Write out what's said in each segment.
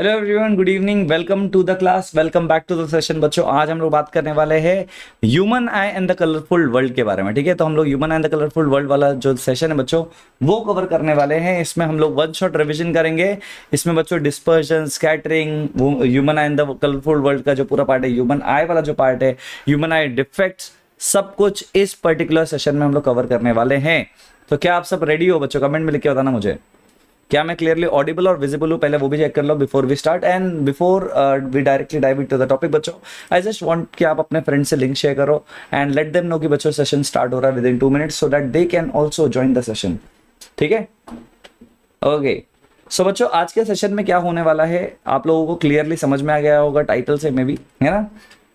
Hello everyone, good evening, welcome to the class, welcome back to the session. बच्चों आज हम लोग बात करने वाले हैं human eye and the colourful world के बारे में। ठीक है, तो हम लोग human eye and the colourful world वाला जो सेशन है बच्चों वो कवर करने वाले हैं। इसमें हम लोग वन शॉट रिवीजन करेंगे। इसमें बच्चों dispersion, scattering, human eye and the colourful world का जो पूरा पार्ट है, ह्यूमन आई वाला जो पार्ट है, ह्यूमन आई डिफेक्ट्स, सब कुछ इस पर्टिकुलर सेशन में हम लोग कवर करने वाले हैं। तो क्या आप सब रेडी हो बच्चों? कमेंट में लिख के बताना मुझे, क्या मैं क्लियरली ऑडिबल और विजिबल हूं? पहले वो भी चेक कर लो before we start and before we directly dive into the topic. बच्चों आई जस्ट वांट कि आप अपने फ्रेंड से लिंक शेयर करो एंड लेट देम नो कि बच्चों सेशन स्टार्ट हो रहा है within 2 minutes so that they can also join the session. ठीक है, ओके। सो बच्चों आज के सेशन में क्या होने वाला है आप लोगों को क्लियरली समझ में आ गया होगा टाइटल से में भी, है ना?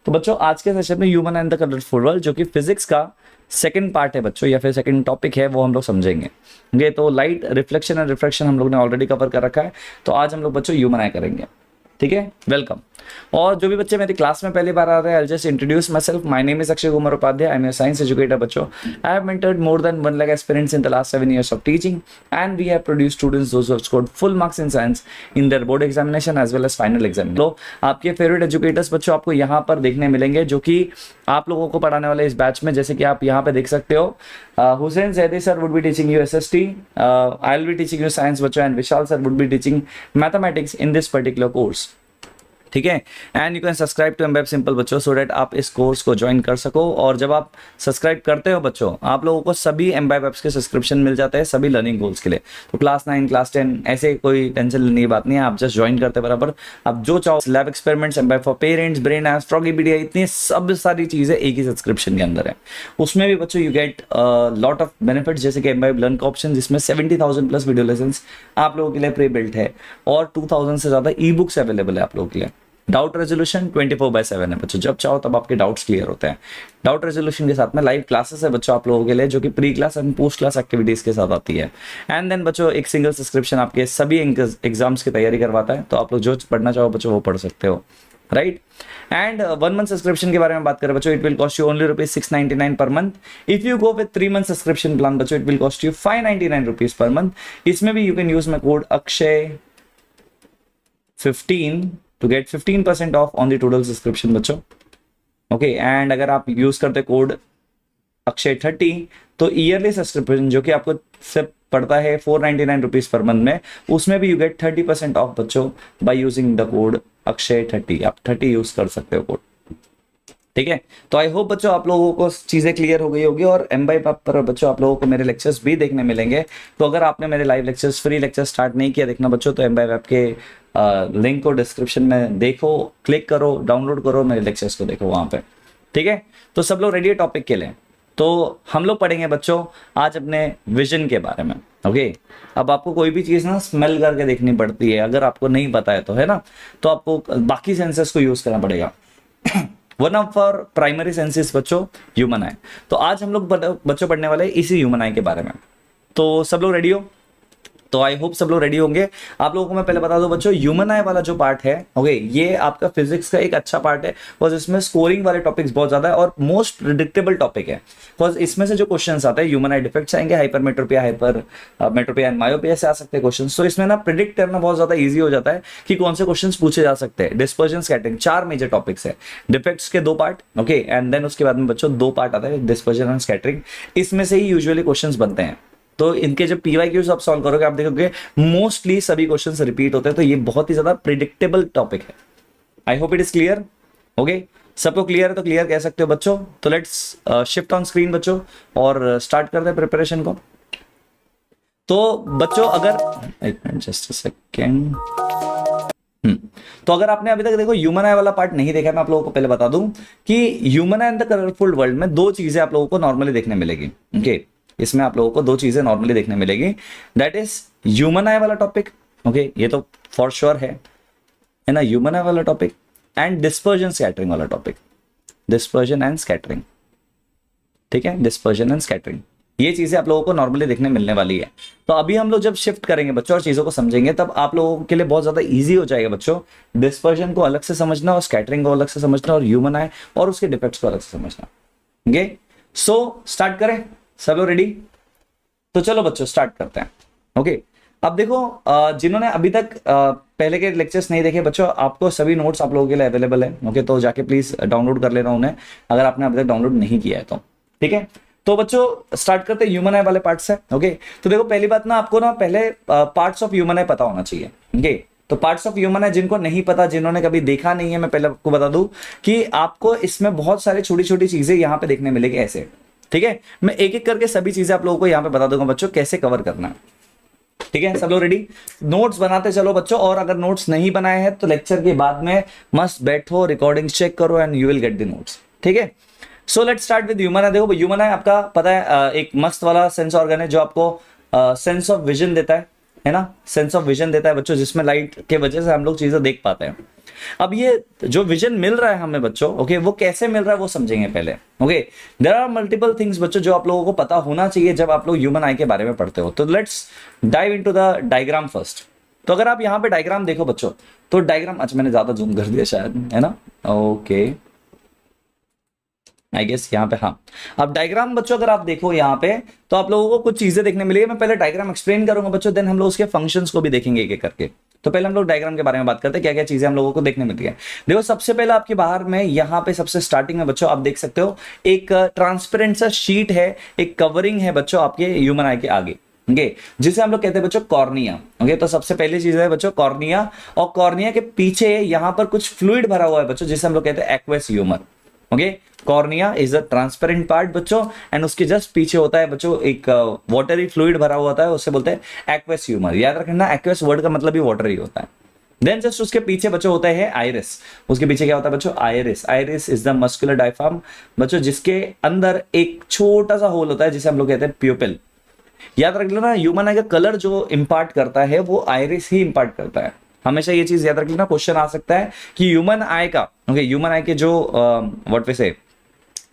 तो बच्चों आज के सेशन में human and the colourful world जो कि फिजिक्स का सेकंड पार्ट है बच्चों, या फिर सेकंड टॉपिक है, वो हम लोग समझेंगे। ये तो लाइट रिफ्लेक्शन एंड रिफ्रैक्शन हम लोग ने ऑलरेडी कवर कर रखा है, तो आज हम लोग बच्चों ह्यूमन आई करेंगे। ठीक है, वेलकम। और जो भी बच्चे मेरी क्लास में पहली बार आ रहे हैं, I just introduce myself. My name is Akshay Kumar Upadhyay. I am a science educator बच्चों। I have mentored more than 1 lakh aspirants in the last 7 years of teaching, and we have produced students those who have scored full marks in science in their board examination as well as final exam। तो आपके favourite educators बच्चों आपको यहाँ पर देखने मिलेंगे, जो कि आप लोगों को पढ़ाने वाले इस बैच में। जैसे कि आप यहाँ पे देख सकते हो, Hussain Zaidi sir would be teaching you SST, I will be teaching you science बच्चों, and Vishal sir would be teaching mathematics in this particular course. ठीक है, and you can subscribe to Embibe simple बच्चों सो दैट आप इस course को join कर सको। और जब आप सब्सक्राइब करते हो बच्चों, आप लोगों को सभी एमवेब एप्स के सब्सक्रिप्शन मिल जाते हैं सभी लर्निंग गोल्स के लिए। तो क्लास 9, क्लास 10 ऐसे कोई टेंशन लेने की बात नहीं है, आप जस्ट ज्वाइन करते बराबर। आप जो चाहो, lab experiments, Embibe for parents, brain apps, Froggipedia, इतनी सब सारी चीजें एक ही सब्सक्रिप्शन के अंदर है। उसमें भी बच्चों you get lot of benefits, जैसे कि एमवेब लर्न का ऑप्शन जिसमें 70,000 प्लस वीडियो लेसन आप लोगों के लिए प्री बिल्ट है, और 2000 से ज्यादा ई बुक्स अवेलेबल है आप लोगों के लिए। डाउट रेजोल्यूशन 24/7 है बच्चों, जब चाहो तब आपके डाउट्स क्लियर होते हैं। डाउट रेजोल्यूशन के साथ में लाइव क्लासेस है बच्चों आप लोगों के लिए, जो कि pre class and post class activities के साथ आती है। एंड देन बच्चों एक सिंगल सब्सक्रिप्शन आपके सभी एग्जाम्स की तैयारी करवाता है, तो आप लोग जो पढ़ना चाहो बच्चों वो पढ़ सकते हो, राइट? एंड 1 month सब्सक्रिप्शन के बारे में बात करें बच्चों, it will cost you only ₹699 per month. If you go with 3 month subscription plan बच्चों, it will cost you ₹599 per month. इसमें भी you can use my code अक्षय15 to get 15% off on the total subscription बच्चों। Okay, and अगर आप use करते code अक्षय30 तो yearly subscription जो कि आपको सिर्फ पड़ता है ₹499 पर मंथ में, उसमें भी यू गेट 30% ऑफ बच्चों बाय यूजिंग द कोड अक्षय30। आप 30 यूज कर सकते हो कोड। ठीक है, तो आई होप बच्चों आप लोगों को चीजें क्लियर हो गई होगी। और एमवाई पर बच्चों आप लोगों को मेरे लेक्चर्स भी देखने मिलेंगे। तो अगर आपने मेरे live lectures, free lectures start नहीं किया देखना बच्चों, तो एमवाई ऐप के लिंक को डिस्क्रिप्शन में देखो, क्लिक करो, डाउनलोड करो, मेरे लेक्चर्स को देखो वहां पे। ठीक है, तो सब लोग रेडी है टॉपिक के लिए? तो हम लोग पढ़ेंगे बच्चों आज अपने विजन के बारे में। ओके, अब आपको कोई भी चीज ना स्मेल करके देखनी पड़ती है, अगर आपको नहीं पता है तो, है ना? तो आपको बाकी सेंसेस को यूज करना पड़ेगा। One of our primary senses बच्चों ह्यूमन आई। तो आज हम लोग बच्चों पढ़ने वाले इसी ह्यूमन आई के बारे में। तो सब लोग रेडी हो? तो आई होप सब लोग रेडी होंगे। आप लोगों को मैं पहले बता दूं बच्चों, ह्यूमन आई वाला जो पार्ट है, ओके, ये आपका फिजिक्स का एक अच्छा पार्ट है, बिकॉज इसमें स्कोरिंग वाले टॉपिक्स बहुत ज्यादा है और मोस्ट प्रिडिक्टेबल टॉपिक है। बिकॉज इसमें से जो क्वेश्चंस आते हैं, ह्यूमन आई डिफेक्ट्स आएंगे, हाइपरमेट्रोपिया, मेट्रोपिया एंड मायोपिया से आ सकते हैं क्वेश्चन। तो इसमें ना प्रिडिक्ट करना बहुत ज्यादा ईजी हो जाता है कि कौन से क्वेश्चन पूछे जा सकते हैं। डिस्पर्जन, स्कैटरिंग, 4 मेजर टॉपिक्स है। डिफेक्ट्स के 2 पार्ट, ओके, एंड देन उसके बाद में बच्चों 2 पार्ट आता है, डिस्पर्जन एंड स्कैटरिंग। इसमें से ही यूजुअली क्वेश्चन बनते हैं। तो इनके जब PYQs आप सॉल्व करोगे, आप देखोगे मोस्टली सभी क्वेश्चंस रिपीट होते हैं। तो ये बहुत ही ज्यादा प्रिडिक्टेबल टॉपिक है। I hope it is clear. Okay, सबको क्लियर है तो क्लियर कह सकते हो बच्चों। तो लेट्स शिफ्ट ऑन स्क्रीन बच्चों और स्टार्ट करते हैं प्रिपरेशन को। तो बच्चों अगर एक मिनट, जस्ट अ सेकेंड। तो अगर आपने अभी तक देखो ह्यूमन आई वाला पार्ट नहीं देखा, मैं आप लोगों को पहले बता दूं कि human eye and the colourful world में 2 चीजें आप लोगों को नॉर्मली देखने मिलेगी। ओके, इसमें आप लोगों को 2 चीजें नॉर्मली देखने मिलेगी। दैट इज ह्यूमन आई वाला टॉपिक, ओके, ये तो फॉर श्योर है ना, ह्यूमन आई वाला टॉपिक, एंड डिस्पर्जन स्कैटरिंग वाला टॉपिक। डिस्पर्जन एंड स्कैटरिंग, ठीक है, डिस्पर्जन एंड स्कैटरिंग, ये चीजें आप लोगों को नॉर्मली देखने मिलने वाली है। तो अभी हम लोग जब शिफ्ट करेंगे बच्चों और चीजों को समझेंगे, तब आप लोगों के लिए बहुत ज्यादा इजी हो जाएगा बच्चों, डिस्पर्जन को अलग से समझना और स्कैटरिंग को अलग से समझना और ह्यूमन आई और उसके डिफेक्ट्स को अलग से समझना। ओके, सो स्टार्ट करें? सब लोग रेडी? तो चलो बच्चों स्टार्ट करते हैं। ओके, अब देखो जिन्होंने अभी तक पहले के लेक्चर्स नहीं देखे बच्चों, आपको सभी नोट्स आप लोगों के लिए अवेलेबल है। ओके, तो जाके प्लीज डाउनलोड कर लेना उन्हें, अगर आपने अभी तक डाउनलोड नहीं किया है तो। ठीक है, तो बच्चों स्टार्ट करते हैं ह्यूमन आई वाले पार्ट से। ओके, तो देखो पहली बात ना, आपको ना पहले पार्ट्स ऑफ ह्यूमन आई पता होना चाहिए। ओके, तो पार्ट्स ऑफ ह्यूमन आई जिनको नहीं पता, जिन्होंने कभी देखा नहीं है, मैं पहले आपको बता दूं कि आपको इसमें बहुत सारी छोटी छोटी चीजें यहाँ पे देखने मिलेगी ऐसे। ठीक है, मैं एक एक करके सभी चीजें आप लोगों को यहाँ पे बता दूंगा बच्चों कैसे कवर करना है। ठीक है, सब लोग रेडी? नोट्स बनाते चलो बच्चों, और अगर नोट्स नहीं बनाए हैं तो लेक्चर के बाद में मस्त बैठो, रिकॉर्डिंग चेक करो and you will get the notes. ठीक है, so let's start with human आई। देखो ह्यूमन आई आपका पता है एक मस्त वाला सेंस ऑर्गन है जो आपको सेंस ऑफ विजन देता है ना, सेंस ऑफ विजन देता है बच्चों, जिसमें लाइट के वजह से हम लोग चीजें देख पाते हैं। अब ये जो विजन मिल रहा है हमें बच्चों, ओके, वो कैसे मिल रहा है वो समझेंगे पहले। Okay, there are multiple things बच्चों जो आप लोगों को पता होना चाहिए जब आप लोग ह्यूमन आई के बारे में पढ़ते हो। तो let's dive into the diagram first. तो अगर आप यहाँ पे डायग्राम देखो बच्चों, तो डायग्राम, अच्छा मैंने ज्यादा जूम कर दिया शायद, है ना? ओके, आई गेस यहाँ पे, हाँ। अब डायग्राम बच्चों अगर आप देखो यहाँ पे, तो आप लोगों को कुछ चीजें देखने मिलेगी। मैं पहले डायग्राम एक्सप्लेन करूंगा बच्चों, देन हम लोग उसके फंक्शंस को भी देखेंगे एक एक करके। तो पहले हम लोग डायग्राम के बारे में बात करते हैं, क्या क्या चीजें हम लोगों को देखने मिलती है। देखो सबसे पहले आपके बाहर में यहाँ पे सबसे स्टार्टिंग में बच्चों आप देख सकते हो एक ट्रांसपेरेंट सा शीट है, एक कवरिंग है बच्चों आपके ह्यूमन आई के आगे। ओके, जिसे हम लोग कहते हैं बच्चों कॉर्निया। ओके, तो सबसे पहली चीज है बच्चों कॉर्निया, और कॉर्निया के पीछे यहाँ पर कुछ फ्लूइड भरा हुआ है बच्चों, जिसे हम लोग कहते हैं aqueous humour. Okay, cornea is a transparent part बच्चों, एंड उसके जस्ट पीछे होता है बच्चों एक वाटरी फ्लूइड भरा हुआ होता है, उसे बोलते हैं एक्वस ह्यूमर। याद रखना एक्वस वर्ड का मतलब ही वाटरी होता है। देन जस्ट उसके पीछे बच्चों होता है आइरिस। उसके पीछे क्या होता है बच्चों? Iris. Iris is the muscular diaphragm बच्चों, जिसके अंदर एक छोटा सा होल होता है जिसे हम लोग कहते हैं प्यूपिल। याद रख लेना, ह्यूमन आई का कलर जो इंपार्ट करता है वो आइरिस ही इंपार्ट करता है। हमेशा ये चीज याद रख लेना, क्वेश्चन आ सकता है कि ह्यूमन आई का, ओके, ह्यूमन आई के जो व्हाट वे से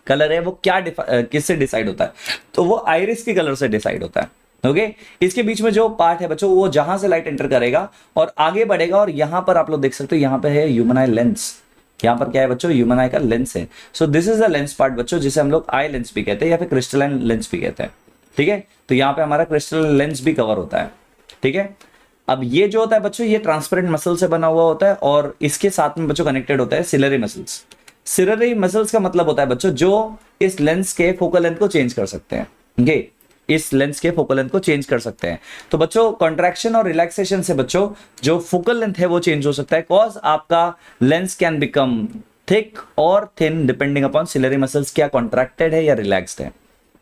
कलर है वो क्या किससे डिसाइड होता है? तो वो आइरिस के कलर से डिसाइड होता है। ओके, इसके बीच में जो पार्ट है बच्चों, वो जहां से लाइट एंटर करेगा और आगे बढ़ेगा, और यहां पर आप लोग देख सकते हो यहां पे है ह्यूमन आई लेंस। यहाँ पर क्या है बच्चों? ह्यूमन आई का लेंस है। सो this is the lens part बच्चों, जिसे हम लोग आई लेंस भी कहते हैं या फिर क्रिस्टलाइन लेंस भी कहते हैं। ठीक है, तो यहाँ पे हमारा क्रिस्टल लेंस भी कवर होता है। ठीक है, अब ये जो होता है बच्चों, ये ट्रांसपेरेंट मसल से बना हुआ होता है, और इसके साथ में बच्चों कनेक्टेड होता है सिलरी मसल्स। सिलरी मसल्स का मतलब होता है बच्चों जो इस लेंस के फोकल लेंथ को चेंज कर सकते हैं। ओके, इस लेंस के फोकल लेंथ को चेंज कर सकते हैं। तो बच्चों कॉन्ट्रैक्शन और रिलैक्सेशन से बच्चों जो फोकल लेंथ है वो चेंज हो सकता है, कॉज आपका लेंस कैन बिकम थिक और thin depending upon ciliary muscles क्या कॉन्ट्रैक्टेड है या रिलैक्स्ड है।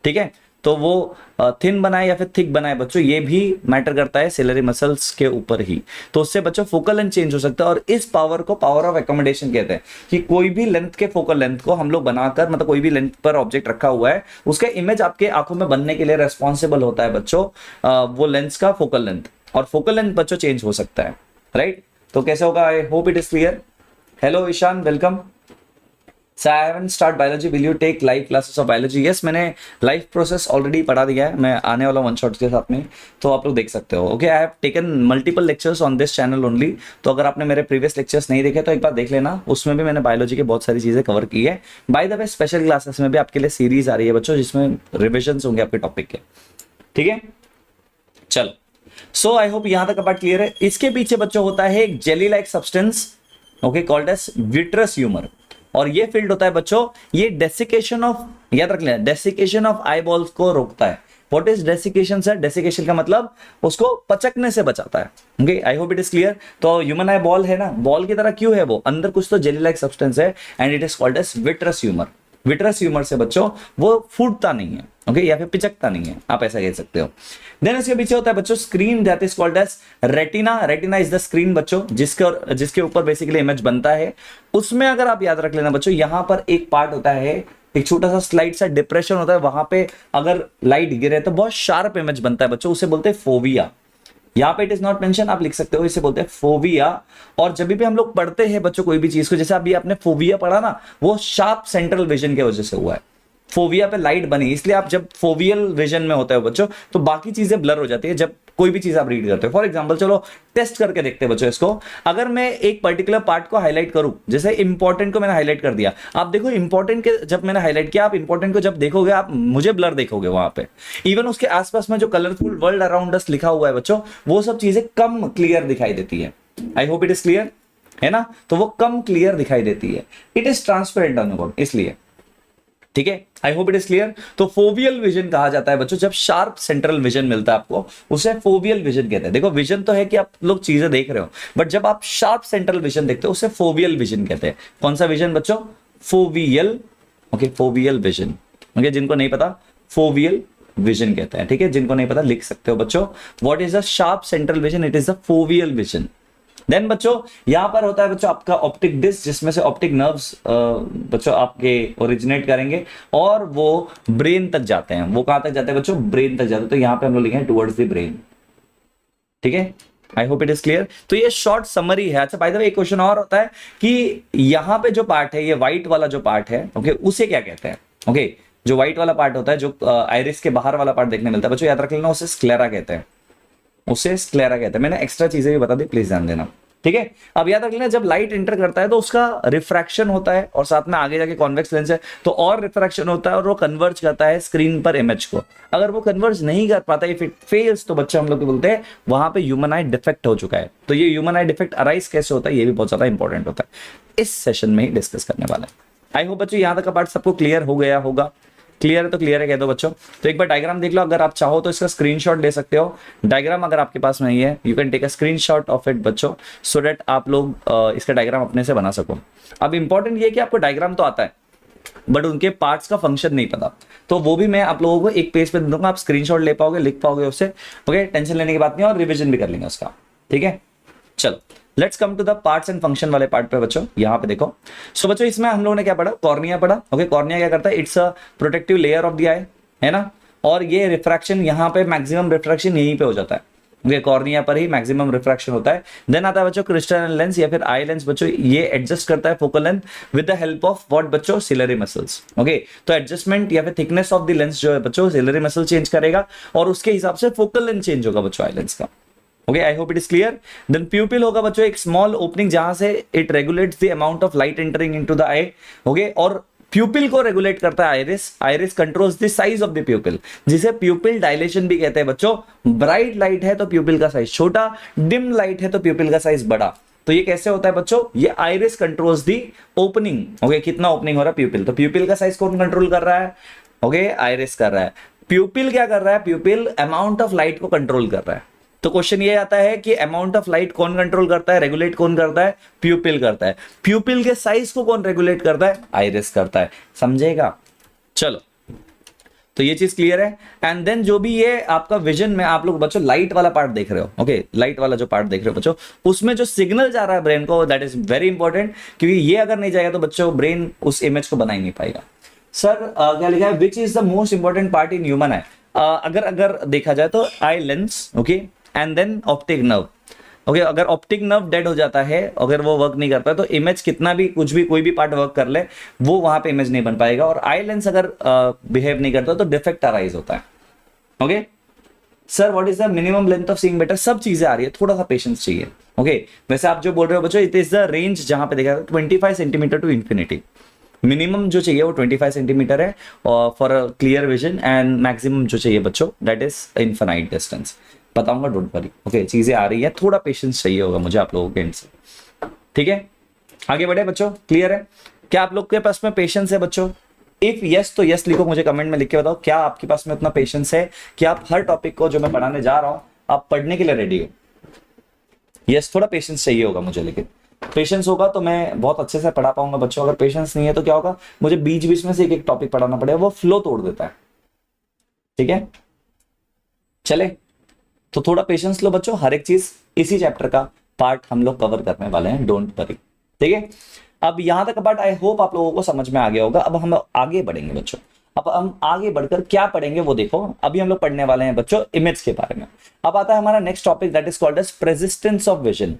ठीक है, तो वो थिन बनाए या फिर थिक बनाए बच्चों, ये भी मैटर करता है सिलरी मसल्स के ऊपर ही। तो उससे बच्चों फोकल लेंथ चेंज हो सकता है, और इस पावर को पावर ऑफ एकोमोडेशन कहते हैं, कि कोई भी लेंथ के फोकल लेंथ को हम लोग बनाकर, मतलब कोई भी लेंथ पर ऑब्जेक्ट रखा हुआ है, उसका इमेज आपके आंखों में बनने के लिए रेस्पॉन्सिबल होता है बच्चों वो लेंस का फोकल लेंथ, और फोकल लेंथ बच्चों चेंज हो सकता है। राइट, तो कैसे होगा? I hope it is clear. Hello Ishan, welcome. So I haven't start biology. Will you take live classes of biology? Yes, मैंने लाइव प्रोसेस ऑलरेडी पढ़ा दिया है, मैं आने वाला वन शॉट के साथ में, तो आप लोग देख सकते हो। Okay, I have taken multiple lectures on this channel only. तो अगर आपने मेरे प्रीवियस लेक्चर्स नहीं देखे तो एक बार देख लेना, उसमें भी मैंने बायोलॉजी की बहुत सारी चीजें कवर की है। By the way special classes में भी आपके लिए सीरीज आ रही है बच्चों, जिसमें रिविजन्स होंगे आपके टॉपिक के। ठीक है, चलो, सो आई होप यहां तक का पार्ट क्लियर है। इसके पीछे बच्चों होता है एक jelly like substance, okay, called as vitreous humour, और ये फील्ड होता है बच्चों, ये डेसिकेशन ऑफ, याद रख लेना, डेसिकेशन ऑफ आई बॉल्स को रोकता है। What is desiccation sir? Desiccation का मतलब उसको पचकने से बचाता है। Okay, I hope it is clear. तो ह्यूमन आई बॉल है ना, बॉल की तरह क्यों है वो? अंदर कुछ तो जेली लाइक सब्सटेंस है, and it is called as vitreous humour. Vitreous humour से बच्चों वो फूटता नहीं है, ओके, या फिर पिचकता नहीं है, आप ऐसा कह सकते हो। देन इसके पीछे होता है बच्चों screen, that is called as retina. Retina is the screen बच्चों, जिसके ऊपर बेसिकली इमेज बनता है। उसमें अगर आप याद रख लेना बच्चों, यहां पर एक पार्ट होता है, एक छोटा सा स्लाइड सा डिप्रेशन होता है, वहां पे अगर लाइट गिरे तो बहुत शार्प इमेज बनता है बच्चों, उसे बोलते हैं फोविया। यहाँ पे इट इज नॉट मेंशन, आप लिख सकते हो, इसे बोलते हैं फोविया। और जब भी हम लोग पढ़ते हैं बच्चों कोई भी चीज को, जैसे अभी आपने फोविया पढ़ा ना, वो शार्प सेंट्रल विजन की वजह से हुआ है। फोविया पे लाइट बनी, इसलिए आप जब फोवियल विजन में होते हो बच्चों, तो बाकी चीजें ब्लर हो जाती है। जब कोई भी चीज आप रीड करते हो। फॉर एग्जाम्पल चलो टेस्ट करके देखते हैं बच्चों इसको। अगर मैं एक पर्टिकुलर पार्ट को हाईलाइट करूं, जैसे इंपॉर्टेंट को मैंने हाईलाइट कर दिया, आप देखो इंपॉर्टेंट के जब मैंने हाईलाइट किया, आप इंपॉर्टेंट को जब देखोगे आप मुझे ब्लर देखोगे वहां पे। इवन उसके आसपास में जो कलरफुल वर्ल्ड अराउंड अस लिखा हुआ है बच्चों, वो सब चीजें कम क्लियर दिखाई देती है। I hope it is clear, है ना? तो वो कम क्लियर दिखाई देती है, इट इज ट्रांसपेरेंट अनुपम, इसलिए। ठीक है, I hope it is clear. तो फोवियल विजन कहा जाता है बच्चों जब शार्प सेंट्रल विजन मिलता है आपको, उसे फोवियल विजन कहते हैं। देखो विजन तो है कि आप लोग चीजें देख रहे हो, बट जब आप शार्प सेंट्रल विजन देखते हो उसे फोवियल विजन कहते हैं। कौन सा विजन बच्चों? Foveal. Okay, foveal vision. Okay, जिनको नहीं पता फोवियल विजन कहते हैं। ठीक है, जिनको नहीं पता लिख सकते हो बच्चों, what is a sharp central vision? It is a foveal vision. Then बच्चों यहां पर होता है बच्चों आपका ऑप्टिक डिस्क, जिसमें से ऑप्टिक नर्व्स बच्चों आपके ओरिजिनेट करेंगे और वो ब्रेन तक जाते हैं। वो कहां तक जाते हैं बच्चों? ब्रेन तक जाते हैं। तो यहां पे हम लोग लिखेंगे टुवर्ड्स द ब्रेन। ठीक है, I hope it is clear. तो ये शॉर्ट समरी है। अच्छा बाय द वे एक क्वेश्चन और होता है कि यहां पे जो पार्ट है, ये व्हाइट वाला जो पार्ट है, ओके, उसे क्या कहते हैं? ओके, जो व्हाइट वाला पार्ट होता है, जो आइरिस के बाहर वाला पार्ट देखने मिलता है बच्चों, याद रख लेना, उसे स्क्लेरा कहते हैं। उसे स्क्लेरा कहते हैं। मैंने एक्स्ट्रा चीजें भी बता दी, प्लीज ध्यान देना। ठीक है, अब याद रख लेना, जब लाइट एंटर करता है तो उसका रिफ्रैक्शन होता है और साथ में आगे जाके कॉन्वेक्स लेंस है, तो और रिफ्रैक्शन होता है और वो कन्वर्ज करता है स्क्रीन पर इमेज को। अगर वो कन्वर्ज नहीं कर पाता, इफ इट फेल्स, तो बच्चे हम लोग बोलते हैं वहां पे ह्यूमन आई डिफेक्ट हो चुका है। तो ये ह्यूमन आई डिफेक्ट अराइज कैसे होता है, ये भी बहुत ज्यादा इंपॉर्टेंट होता है, इस सेशन में ही डिस्कस करने वाला है। आई होप बच्चों यहां तक का पार्ट सबको क्लियर हो गया होगा। क्लियर है तो क्लियर है कह दो बच्चों। तो एक बार डायग्राम देख लो, अगर आप चाहो तो इसका स्क्रीनशॉट ले सकते हो। डायग्राम अगर आपके पास नहीं है, you can take a screenshot of it बच्चों, सो दैट आप लोग इसका डायग्राम अपने से बना सको। अब इंपॉर्टेंट ये कि आपको डायग्राम तो आता है, बट उनके पार्ट्स का फंक्शन नहीं पता, तो वो भी मैं आप लोगों को एक पेज पे दे दूंगा, आप स्क्रीनशॉट ले पाओगे, लिख पाओगे उससे। ओके, टेंशन लेने की बात नहीं, और रिविजन भी कर लेंगे उसका। ठीक है, चलो let's come to the parts and function वाले पार्ट पे बच्चों। यहां पे देखो, सो बच्चों इसमें हम लोगों ने क्या पढ़ा? कॉर्निया पढ़ा। ओके, कॉर्निया क्या करता है? It's a protective layer of the eye, है ना? और ये रिफ्रैक्शन यहाँ पे मैक्सिमम रिफ्रैक्शन यहीं पे हो जाता है, ये कॉर्निया पर ही मैक्सिमम रिफ्रैक्शन होता है। देन आता है बच्चों क्रिस्टल लेंस या फिर आई लेंस बच्चों, ये एडजस्ट करता है focal length with the help of what बच्चों? Ciliary muscles. ओके, तो एडजस्टमेंट या फिर थिकनेस ऑफ द लेंस जो है बच्चों, सिलरी मसल चेंज करेगा और उसके हिसाब से फोकल लेंथ चेंज होगा बच्चों आई लेंस का। Okay, I hope it is clear. Then pupil होगा बच्चों एक स्मॉल ओपनिंग जहां से it regulates the amount of light entering into the eye. Okay, और प्यूपिल को रेगुलेट करता है iris. Iris controls the size of the pupil, जिसे प्यूपिल डायलेशन भी कहते हैं बच्चों। ब्राइट लाइट है तो प्यूपिल का साइज छोटा, डिम लाइट है तो प्यूपिल का साइज बड़ा। तो ये कैसे होता है बच्चों? ये आइरिस कंट्रोल्स दी ओपनिंग। ओके, कितना ओपनिंग हो रहा है प्यूपिल, तो प्यूपिल का साइज कौन कंट्रोल कर रहा है? ओके, आइरिस कर रहा है। प्यूपिल क्या कर रहा है? प्यूपिल अमाउंट ऑफ लाइट को कंट्रोल कर रहा है। तो क्वेश्चन ये आता है कि अमाउंट ऑफ लाइट कौन कंट्रोल करता है, रेगुलेट कौन करता है? प्यूपिल करता है। प्यूपिल के साइज को कौन रेगुलेट करता है? आइरिस करता है। समझेगा? चलो, तो ये चीज क्लियर है। एंड देन जो भी ये आपका विजन में आप लोग बच्चों लाइट वाला पार्ट देख रहे हो, ओके, लाइट वाला जो पार्ट देख रहे हो बच्चों, उसमें जो सिग्नल जा रहा है ब्रेन को, दैट इज वेरी इंपॉर्टेंट, क्योंकि ये अगर नहीं जाएगा तो बच्चों ब्रेन उस इमेज को बना ही नहीं पाएगा। सर क्या लिखा है? Which is the most important part in human eye? अगर देखा जाए तो eye lens, okay, and then optic nerve. Okay, अगर ऑप्टिक नर्व डेड हो जाता है, अगर वो वर्क नहीं करता है, तो इमेज कितना भी कुछ भी कोई भी पार्ट वर्क कर ले, वो वहां पे इमेज नहीं बन पाएगा। और आई लेंस अगर बिहेव नहीं करता तो डिफेक्ट अराइज होता है। Okay sir, what is the minimum length of seeing better? सब चीजें आ रही है, थोड़ा सा पेशेंस चाहिए। ओके, वैसे आप जो बोल रहे हो बच्चों, इट इज द रेंज जहां पे देखा 25 सेंटीमीटर टू इंफिनिटी। मिनिमम जो चाहिए वो 25 सेंटीमीटर है for a clear vision, and maximum जो चाहिए बच्चों दैट इज इनफाइनाइट डिस्टेंस। बताऊंगा, डोंट वरी। ओके, चीजें आ रही है, थोड़ा पेशेंस चाहिए होगा मुझे आप लोगों के एंड से। ठीक है, आगे बढ़े बच्चों। क्लियर है? क्या आप लोग के पास में पेशेंस है बच्चों? इफ यस तो यस लिखो, मुझे कमेंट में लिख के बताओ क्या आपके पास में उतना पेशेंस है कि आप हर टॉपिक को जो मैं पढ़ाने जा रहा हूं आप पढ़ने के लिए रेडी हो। यस, थोड़ा पेशेंस चाहिए होगा मुझे, लेकिन पेशेंस होगा तो मैं बहुत अच्छे से पढ़ा पाऊंगा बच्चों। अगर पेशेंस नहीं है तो क्या होगा, मुझे बीच बीच में से एक एक टॉपिक पढ़ाना पड़ेगा, वो फ्लो तोड़ देता है। ठीक है, चले, तो थोड़ा पेशेंस लो बच्चों। हर एक चीज इसी चैप्टर का पार्ट हम लोग कवर करने वाले हैं, डोंट वरी। ठीक है, अब यहां तक पार्ट आई होप आप लोगों को समझ में आ गया होगा। अब हम आगे बढ़ेंगे बच्चों। अब हम आगे बढ़कर क्या पढ़ेंगे वो देखो। अभी हम लोग पढ़ने वाले हैं बच्चों इमेज के बारे में। अब आता है हमारा next topic, that is called as persistence of vision.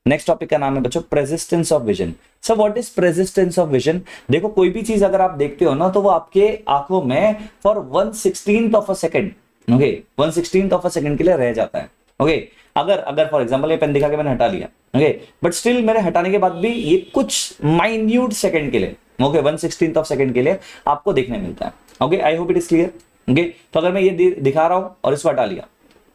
Next topic का नाम है बच्चों persistence of vision. Sir what is persistence of vision? देखो, कोई भी चीज अगर आप देखते हो ना, तो वो आपके आंखों में for 1/16 of a second okay 1/16 of a second के लिए रह जाता है। ओके अगर अगर फॉर एग्जांपल ये पेन दिखा के मैंने हटा लिया, ओके बट स्टिल मेरे हटाने के बाद भी ये कुछ माइन्यूट सेकंड के लिए, ओके 1/16 ऑफ सेकंड के लिए आपको देखने मिलता है। Okay I hope it is clear. Okay तो अगर मैं ये दिखा रहा हूं और इसको हटा लिया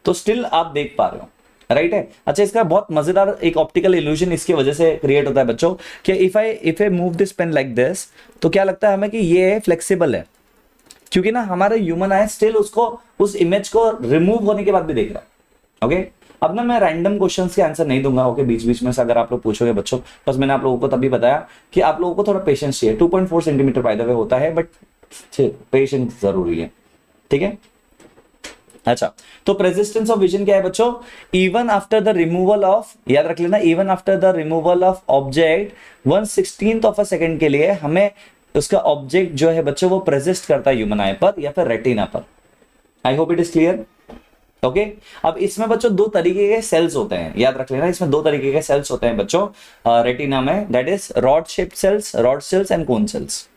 तो स्टिल आप देख पा रहे हो, राइट है। अच्छा इसका बहुत मजेदार एक ऑप्टिकल इल्यूजन इसकी वजह से क्रिएट होता है बच्चों कि if I move this pen like this तो क्या लगता है हमें कि ये फ्लेक्सिबल है, क्योंकि ना हमारा ह्यूमन आई स्टिल उसको उस इमेज को रिमूव होने के बाद भी देख रहा है। ओके अब ना मैं रैंडम क्वेश्चंस के आंसर नहीं दूंगा, ओके बीच बीच में से अगर आप लोग पूछोगे बच्चों, बस मैंने आप लोगों को तभी बताया कि आप लोगों को थोड़ा पेशेंस चाहिए। 2.4 सेंटीमीटर बाय द वे होता है, बट पेशेंस जरूरी है, ठीक है। अच्छा तो प्रेसिस्टेंस ऑफ विजन क्या है बच्चों, even after the removal of, याद रख लेना, even after the removal of object 1/16 of a second के लिए हमें उसका ऑब्जेक्ट जो है बच्चों वो प्रेसिस्ट करता है ह्यूमन आई पर या फिर रेटिना पर। आई hope it is clear. Okay अब इसमें बच्चों दो तरीके के सेल्स होते हैं, याद रख लेना, इसमें दो तरीके के सेल्स होते हैं बच्चों रेटिना में, that is rod shaped cells, rod sales and cone cells,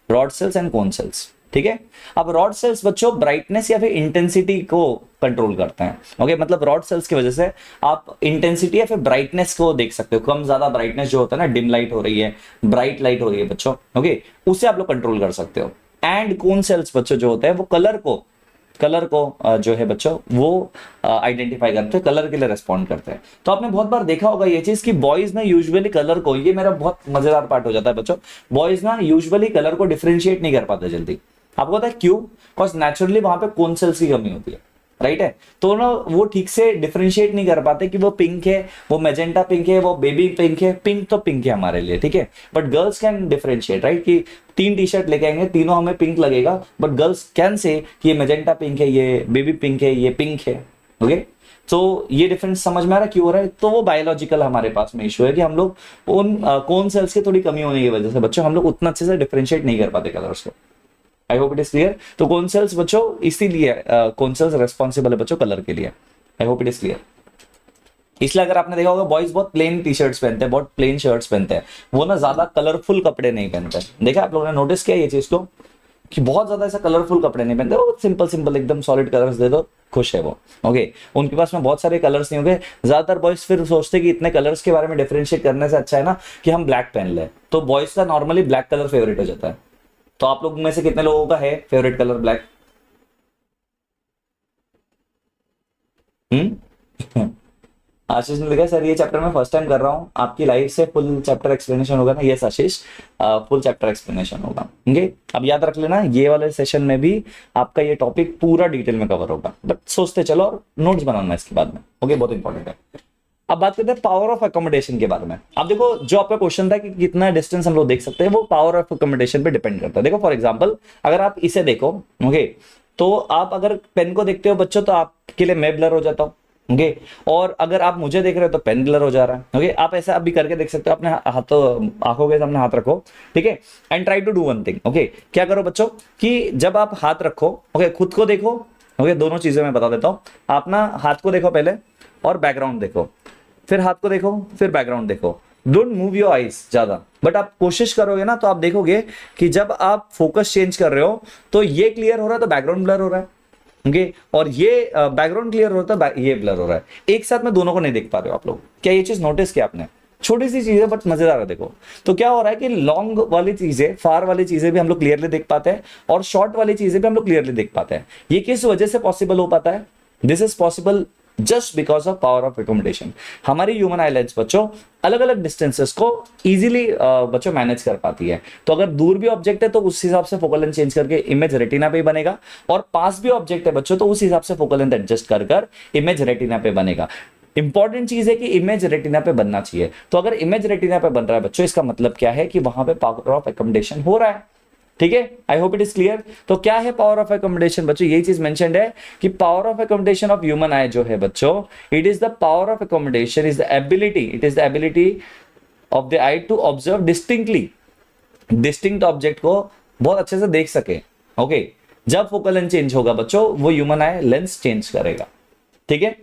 rod sales and cone cells, ठीक है। अब रॉड सेल्स बच्चों ब्राइटनेस या फिर इंटेंसिटी को कंट्रोल करते हैं। ओके मतलब रॉड सेल्स की वजह से आप इंटेंसिटी या फिर ब्राइटनेस को देख सकते हो, कम ज्यादा ब्राइटनेस जो होता है ना, डिम लाइट हो रही है, ब्राइट लाइट हो रही है बच्चों, ओके उसे आप लोग कंट्रोल कर सकते हो। एंड कोन सेल्स बच्चों जो होते हैं वो कलर को जो है बच्चों वो आइडेंटिफाई करते हैं, कलर के लिए रेस्पॉन्ड करते हैं। तो आपने बहुत बार देखा होगा ये चीज कि बॉयज ना यूजुअली कलर को, ये मेरा बहुत मजेदार पार्ट हो जाता है बच्चों, बॉयज ना यूजुअली कलर को डिफरेंशिएट नहीं कर पाते जल्दी। आपको पता है क्यों? बिकॉज नेचुरली वहां पे कोन सेल्स की कमी होती है, राइट है। तो ना वो ठीक से डिफरेंशिएट नहीं कर पाते कि वो पिंक है, वो मैजेंटा पिंक है, वो बेबी पिंक है। पिंक तो पिंक है हमारे लिए, ठीक है, but girls can differentiate, right, कि 3 टी शर्ट लेके आएंगे, तीनों हमें पिंक लगेगा, बट गर्ल्स कैन से कि ये मैजेंटा पिंक है, ये बेबी पिंक है, ये पिंक है। ओके तो ये डिफरेंस समझ में आ रहा है क्यों हो रहा है? तो वो बायोलॉजिकल हमारे पास में इशू है कि हम लोग उन कोन सेल्स की थोड़ी कमी होने की वजह से बच्चों हम लोग उतना अच्छे से डिफरेंशिएट नहीं कर पाते कलर्स को। I hope it is clear. तो कौन सेल्स बच्चों इसीलिए कौन सेल्स रेस्पॉन्सिबल है बच्चों कलर के लिए। आई होप इट इज क्लियर। इसलिए अगर आपने देखा होगा बॉयज बहुत प्लेन टी शर्ट्स पहनते हैं, बहुत प्लेन शर्ट्स पहनते हैं, वो ना ज्यादा कलरफुल कपड़े नहीं पहनते। देखा आप लोगों ने नोटिस किया ये चीज को कि बहुत ज्यादा ऐसा कलरफुल कपड़े नहीं पहनते, वो सिंपल सिंपल एकदम सॉलिड कलर्स दे दो, खुश है वो। ओके उनके पास में बहुत सारे कलर्स नहीं होंगे। ज्यादातर बॉयज फिर सोचते कि इतने कलर्स के बारे में डिफरेंशिएट करने से अच्छा है ना कि हम ब्लैक पहन ले, तो बॉयज का नॉर्मली ब्लैक कलर फेवरेट हो जाता है। तो आप लोग में से कितने लोगों का है फेवरेट कलर ब्लैक? आशीष ने लिखा सर ये चैप्टर मैं फर्स्ट टाइम कर रहा हूँ, आपकी लाइफ से फुल चैप्टर एक्सप्लेनेशन होगा ना? यस आशीष फुल चैप्टर एक्सप्लेनेशन होगा। ओके अब याद रख लेना ये वाले सेशन में भी आपका ये टॉपिक पूरा डिटेल में कवर होगा, बट सोचते चलो और नोट्स बनाना इसके बाद में। ओके बहुत इंपॉर्टेंट है। अब बात करते हैं पावर ऑफ अकोमोडेशन के बारे में। अब देखो जो आपका क्वेश्चन था कि कितना डिस्टेंस हम लोग देख सकते हैं, वो पावर ऑफ अकोमोडेशन पे डिपेंड करता है। देखो फॉर एग्जांपल अगर आप इसे देखो, ओके तो आप अगर पेन को देखते हो बच्चों तो आपके लिए मैं ब्लर हो जाता हूँ, ओके और अगर आप मुझे देख रहे हो तो पेन ब्लर हो जा रहा है। ओके आप ऐसा अभी करके देख सकते हो, अपने हाथों आंखों के सामने हाथ रखो, ठीक है, and try to do one thing. Okay क्या करो बच्चों कि जब आप हाथ रखो, ओके खुद को देखो, ओके दोनों चीजें मैं बता देता हूँ। आप ना हाथ को देखो पहले और बैकग्राउंड देखो, फिर हाथ को देखो, फिर बैकग्राउंड देखो। डोंट मूव योर आईज ज्यादा, बट आप कोशिश करोगे ना तो आप देखोगे कि जब आप फोकस चेंज कर रहे हो तो ये क्लियर हो रहा है तो बैकग्राउंड ब्लर हो रहा है, ओके और ये बैकग्राउंड क्लियर हो रहा है ये ब्लर हो रहा है। एक साथ में दोनों को नहीं देख पा रहे हो आप लोग। क्या ये चीज नोटिस किया आपने? छोटी सी चीज है बट मजेदार है। देखो तो क्या हो रहा है कि लॉन्ग वाली चीजें, फार वाली चीजें भी हम लोग क्लियरली देख पाते हैं और शॉर्ट वाली चीजें भी हम लोग क्लियरली देख पाते हैं। ये किस वजह से पॉसिबल हो पाता है? This is possible just because of power of accommodation. हमारी ह्यूमन आई लेंस बच्चों अलग अलग डिस्टेंसेस को इजीली बच्चों मैनेज कर पाती है। तो अगर दूर भी ऑब्जेक्ट है तो उस हिसाब से फोकल लेंथ चेंज करके इमेज रेटिना पे बनेगा, और पास भी ऑब्जेक्ट है बच्चों तो उस हिसाब से फोकल लेंथ एडजस्ट कर इमेज रेटिना पे बनेगा। इंपॉर्टेंट चीज है कि इमेज रेटिना पे बनना चाहिए। तो अगर इमेज रेटिना पे बन रहा है बच्चों, इसका मतलब क्या है कि वहां पे पावर ऑफ अकोमोडेशन हो रहा है, ठीक है। I hope it is clear. तो क्या है पावर ऑफ अकोमोडेशन बच्चों? यही चीज मेंशन्ड है कि power of accommodation of human eye जो है बच्चों, it is the power of accommodation is the ability of the eye to observe distinctly, distinct object को बहुत अच्छे से देख सके। ओके जब फोकल लेंथ चेंज होगा बच्चों वो ह्यूमन आई लेंस चेंज करेगा, ठीक है।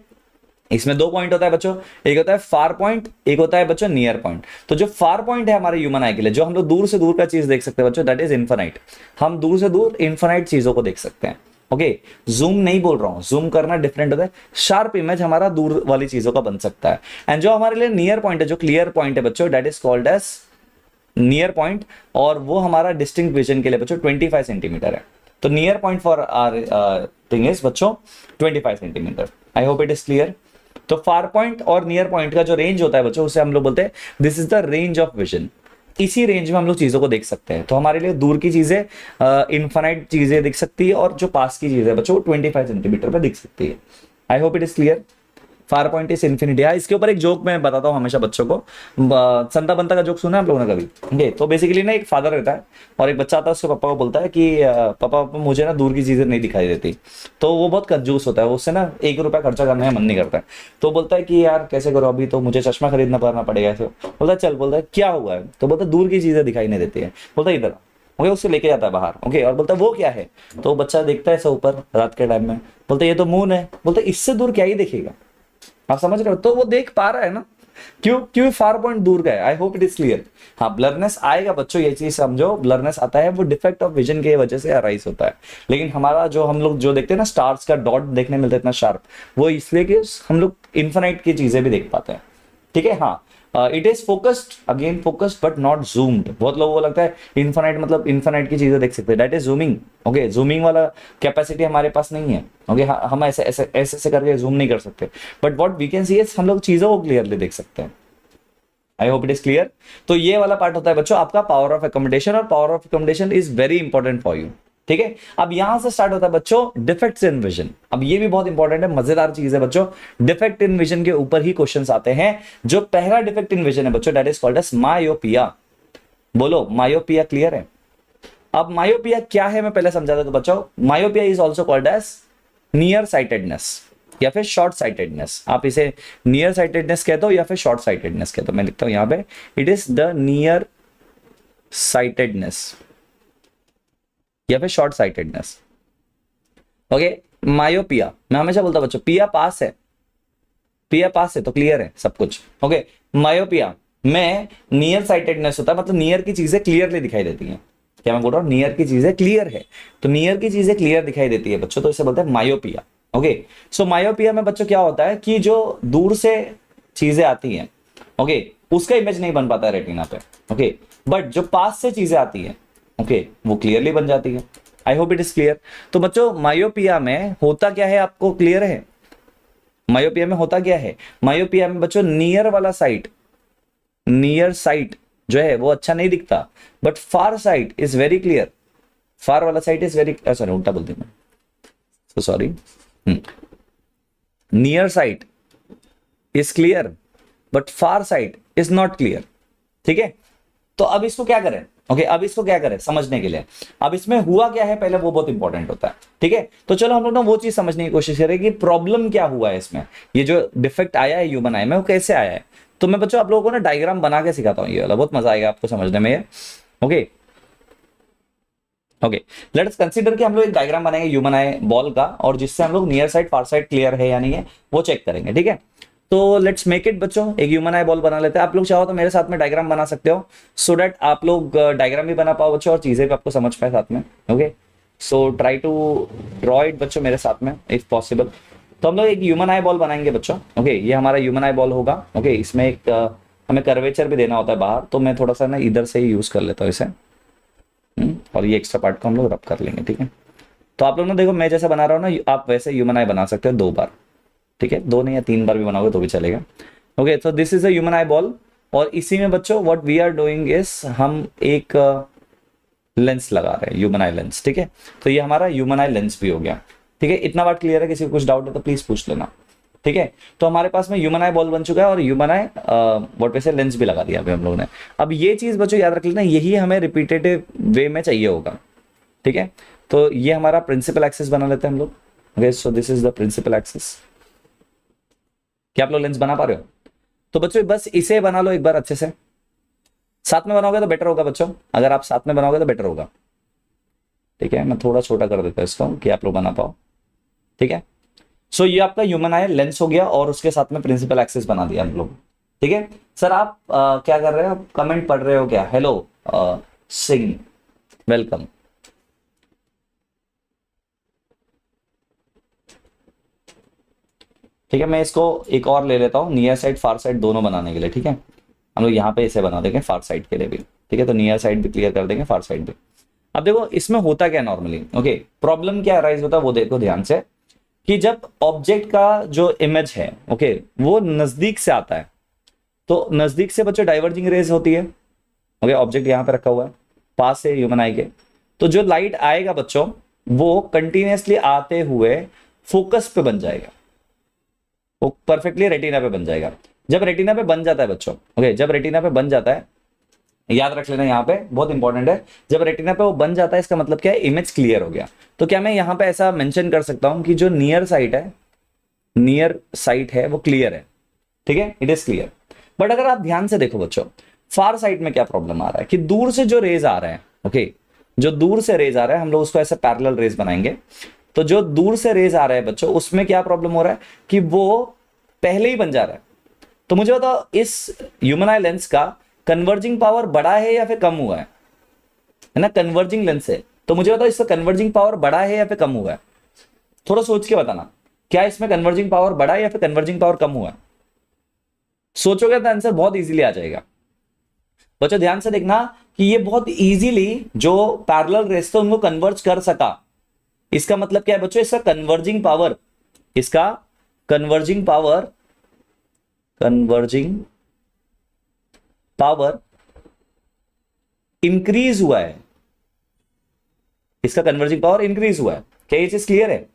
इसमें 2 पॉइंट होता है बच्चों, एक होता है फार पॉइंट, एक होता है बच्चों नियर पॉइंट। तो जो फार पॉइंट है हमारे ह्यूमन आई के लिए, जो हम लोग दूर से दूर का चीज देख सकते हैं बच्चों, दैट इज इनफाइनाइट। हम दूर से दूर इनफाइनाइट चीजों को देख सकते हैं, ओके, जूम नहीं बोल रहा हूं, जूम करना डिफरेंट होता है। शार्प इमेज हमारा दूर वाली चीजों का बन सकता है। एंड जो हमारे लिए नियर पॉइंट है, जो क्लियर पॉइंट है बच्चों, that is called as near point, और वो हमारा डिस्टिंक्ट विजन के लिए बच्चों 25 सेंटीमीटर है। तो near point for our thing is बच्चों 25 centimetre. I hope it is clear. तो फार पॉइंट और नियर पॉइंट का जो रेंज होता है बच्चों, उसे हम लोग बोलते हैं this is the range of vision. इसी रेंज में हम लोग चीजों को देख सकते हैं। तो हमारे लिए दूर की चीजें इनफाइनाइट चीजें दिख सकती है, और जो पास की चीजें बच्चों 25 सेंटीमीटर पे दिख सकती है। I hope it is clear. Far point is infinity. हाँ, इसके ऊपर एक जोक मैं बताता हूँ हमेशा बच्चों को। संता बंता का जोक सुना है आप लोगों ने कभी? ये तो बेसिकली ना, एक फादर रहता है और एक बच्चा आता है, उसके पापा को बोलता है कि पापा पापा मुझे ना दूर की चीजें नहीं दिखाई देती। तो वो बहुत कंजूस होता है, उससे ना 1 रुपया खर्चा करने का मन नहीं करता है। तो बोलता है कि यार कैसे करो, अभी तो मुझे चश्मा खरीदना पड़ेगा ऐसे। बोलता है चल, बोलता है क्या हुआ है? तो बोलता है दूर की चीजें दिखाई नहीं देती है। बोलता है इधर, ओके, उससे लेके जाता है बाहर, ओके, और बोलता है वो क्या है? तो बच्चा देखता है ऐसा ऊपर रात के टाइम में, बोलता है ये तो मून है। बोलता है इससे दूर क्या ही देखेगा? आप समझ रहे हो? तो वो देख पा रहा है ना, क्यों फार पॉइंट दूर का है। I hope it is clear. हाँ, ब्लरनेस आएगा बच्चों, ये चीज समझो, ब्लरनेस आता है वो डिफेक्ट ऑफ विजन की वजह से अराइज होता है। लेकिन हमारा जो हम लोग जो देखते हैं ना, स्टार्स का डॉट देखने मिलता है इतना शार्प, वो इसलिए कि हम लोग इन्फिनाइट की चीजें भी देख पाते हैं। ठीक है, हाँ, it is focused, again focused but not zoomed. बहुत लोगों को लगता है इन्फिनाइट मतलब इन्फिनाइट की चीजें देख सकते हैं, that is zooming. Okay, zooming वाला कैपेसिटी हमारे पास नहीं है। ओके, हम ऐसे ऐसे ऐसे ऐसे करके जूम नहीं कर सकते, but what we can see is हम लोग चीजों को क्लियरली देख सकते हैं। I hope it is clear. तो ये वाला पार्ट होता है बच्चों आपका पावर ऑफ अकोमोडेशन, और power of accommodation is very important for you. ठीक है, अब यहां से स्टार्ट होता है बच्चों डिफेक्ट्स इन विजन। अब ये भी बहुत इंपॉर्टेंट है, मजेदार चीज है बच्चों। डिफेक्ट इन विजन के ऊपर ही क्वेश्चंस आते हैं। जो पहला डिफेक्ट इन विजन है बच्चों, that is called as myopia. बोलो, मायोपिया क्लियर है? अब मायोपिया क्या है मैं पहले समझा देता हूं बच्चों। Myopia is also called as near sightedness या फिर शॉर्ट साइटेडनेस। आप इसे नियर साइटेडनेस कहते हो या फिर शॉर्ट साइटेडनेस कहते हो। मैं लिखता हूं यहां पे, it is the near sightedness या फिर शॉर्ट साइटेडनेस। ओके, मायोपिया मैं हमेशा बोलता हूं बच्चों, पिया पास है, पिया पास है तो क्लियर है सब कुछ। ओके, मायोपिया में नियर साइटेडनेस होता है, मतलब नियर की चीजें क्लियरली दिखाई देती हैं। क्या मैं बोल रहा हूं? नियर की चीजें क्लियर है, तो नियर की चीजें क्लियर दिखाई देती है बच्चों, तो इसे बोलते हैं मायोपिया। ओके, सो मायोपिया में बच्चों क्या होता है कि जो दूर से चीजें आती हैं, ओके, उसका इमेज नहीं बन पाता है रेटिना पे। ओके, बट जो पास से चीजें आती है, ओके, वो क्लियरली बन जाती है। I hope it is clear. तो बच्चों मायोपिया में होता क्या है, आपको क्लियर है? मायोपिया में होता क्या है? मायोपिया में बच्चों नियर वाला साइट, नियर साइट जो है वो अच्छा नहीं दिखता, but far sight is very clear. Far वाला साइट इज वेरी, सॉरी उल्टा बोल दिया मैं, so sorry. Near site is clear but far sight is not clear. ठीक है, तो अब इसको क्या करें? ओके, अब इसको क्या करें समझने के लिए? अब इसमें हुआ क्या है पहले, वो बहुत इंपॉर्टेंट होता है। ठीक है, तो चलो हम लोग ना वो चीज समझने की कोशिश करें कि प्रॉब्लम क्या हुआ है इसमें। ये जो डिफेक्ट आया है ह्यूमन आई में, वो कैसे आया है। तो मैं बच्चों आप लोगों को ना डायग्राम बना के सिखाता हूँ, ये वाला बहुत मजा आएगा आपको समझने में ये। ओके ओके, लेट्स कंसीडर कि हम लोग एक डायग्राम बनाएंगे ह्यूमन आई बॉल का, और जिससे हम लोग नियर साइड फार साइड क्लियर है या नहीं है वो चेक करेंगे। ठीक है, तो लेट्स मेक इट बच्चों, एक ह्यूमन आई बॉल बना लेते हैं। आप लोग चाहो तो मेरे साथ में डायग्राम बना सकते हो, सो दैट आप लोग डायग्राम भी बना पाओ बच्चों और चीजें भी आपको समझ पाए साथ में। Okay, so try to draw it बच्चों मेरे साथ में इफ पॉसिबल। तो हम लोग एक ह्यूमन आई बॉल बनाएंगे बच्चों। ओके, ये हमारा ह्यूमन आई बॉल होगा। ओके, इसमें एक हमें कर्वेचर भी देना होता है बाहर, तो मैं थोड़ा सा ना इधर से ही यूज कर लेता हूँ इसे। और ये एक्स्ट्रा पार्ट को हम लोग रब कर लेंगे। ठीक है, तो आप लोग ना देखो, मैं जैसे बना रहा हूँ ना, आप वैसे ह्यूमन आई बना सकते हो 2 बार। ठीक है, 2 नहीं या 3 बार भी बनाओगे तो भी चलेगा। ओके, तो this is a human eyeball, और इसी में बच्चों what we are doing is हम एक लेंस लगा रहे हैं, ह्यूमन आई लेंस। ठीक है, तो ये हमारा ह्यूमन आई लेंस भी हो गया। ठीक है, इतना बात क्लियर है? किसी को कुछ डाउट है तो प्लीज पूछ लेना। ठीक है, तो हमारे पास में ह्यूमन आई बॉल बन चुका है, और ह्यूमन आई व्हाट वैसे लेंस भी लगा दिया अभी हम लोगों ने। अब ये चीज बच्चों याद रख लेना, यही हमें रिपीटेटिव वे में चाहिए होगा। ठीक है, तो ये हमारा प्रिंसिपल एक्सिस बना लेते हैं हम लोग। Okay, so this is the principal axis. क्या आप लोग लेंस बना पा रहे हो? तो बच्चों बस इसे बना लो एक बार अच्छे से। साथ में बनाओगे तो बेटर होगा बच्चों, अगर आप साथ में बनाओगे तो बेटर होगा। ठीक है, मैं थोड़ा छोटा कर देता हूं इसको कि आप लोग बना पाओ। ठीक है, सो ये आपका ह्यूमन आई लेंस हो गया, और उसके साथ में प्रिंसिपल एक्सिस बना दिया हम लोग। ठीक है सर, आप क्या कर रहे हो? आप कमेंट पढ़ रहे हो क्या? Hello Singh, welcome. ठीक है, मैं इसको एक और ले लेता हूँ नियर साइड फार साइड दोनों बनाने के लिए। ठीक है, हम लोग यहाँ पे इसे बना देंगे फार साइड के लिए भी। ठीक है, तो नियर साइड भी क्लियर कर देंगे, फार साइड भी। अब देखो इसमें होता क्या नॉर्मली, ओके, प्रॉब्लम क्या अराइज होता है वो देखो ध्यान से, कि जब ऑब्जेक्ट का जो इमेज है, ओके, वो नजदीक से आता है, तो नजदीक से बच्चों डाइवर्जिंग रेज होती है। ओके, ऑब्जेक्ट यहाँ पे रखा हुआ है पास से ह्यूमन आई के, तो जो लाइट आएगा बच्चों वो कंटिन्यूसली आते हुए फोकस पे बन जाएगा, वो परफेक्टली रेटिना पे बन जाएगा। जब रेटिना पे बन जाता है बच्चों, ओके, जब रेटिना पे बन जाता है, याद रख लेना यहाँ पे बहुत इंपॉर्टेंट है, जब रेटिना पे वो बन जाता है इसका मतलब क्या है, इमेज क्लियर हो गया। तो क्या मैं यहाँ पे ऐसा मेंशन कर सकता हूं कि जो नियर साइट है, नियर साइट है वो क्लियर है। ठीक है, इट इज क्लियर। बट अगर आप ध्यान से देखो बच्चों, फार साइड में क्या प्रॉब्लम आ रहा है कि दूर से जो रेज आ रहे हैं, ओके, जो दूर से रेज आ रहा है, हम लोग उसको ऐसे पैरेलल रेज बनाएंगे। तो जो दूर से रेज आ रहा है बच्चों, उसमें क्या प्रॉब्लम हो रहा है कि वो पहले ही बन जा रहा है। तो मुझे बताओ इस ह्यूमन आई लेंस का कन्वर्जिंग पावर बढ़ा है या फिर कम हुआ है ना, कन्वर्जिंग लेंस है, तो मुझे बताओ इसका कन्वर्जिंग पावर बढ़ा है या फिर कम हुआ है, थोड़ा सोच के बताना, क्या इसमें कन्वर्जिंग पावर बढ़ा है या फिर कन्वर्जिंग पावर कम हुआ है? सोचोगे तो आंसर बहुत इजीली आ जाएगा। बच्चों ध्यान से देखना कि ये बहुत इजीली जो पैरेलल रेस थे उनको कन्वर्ज कर सका। इसका मतलब क्या है बच्चों, इसका कन्वर्जिंग पावर, इसका converging power, converging power increase हुआ है, इसका कन्वर्जिंग पावर इंक्रीज हुआ है। क्या ये चीज क्लियर है?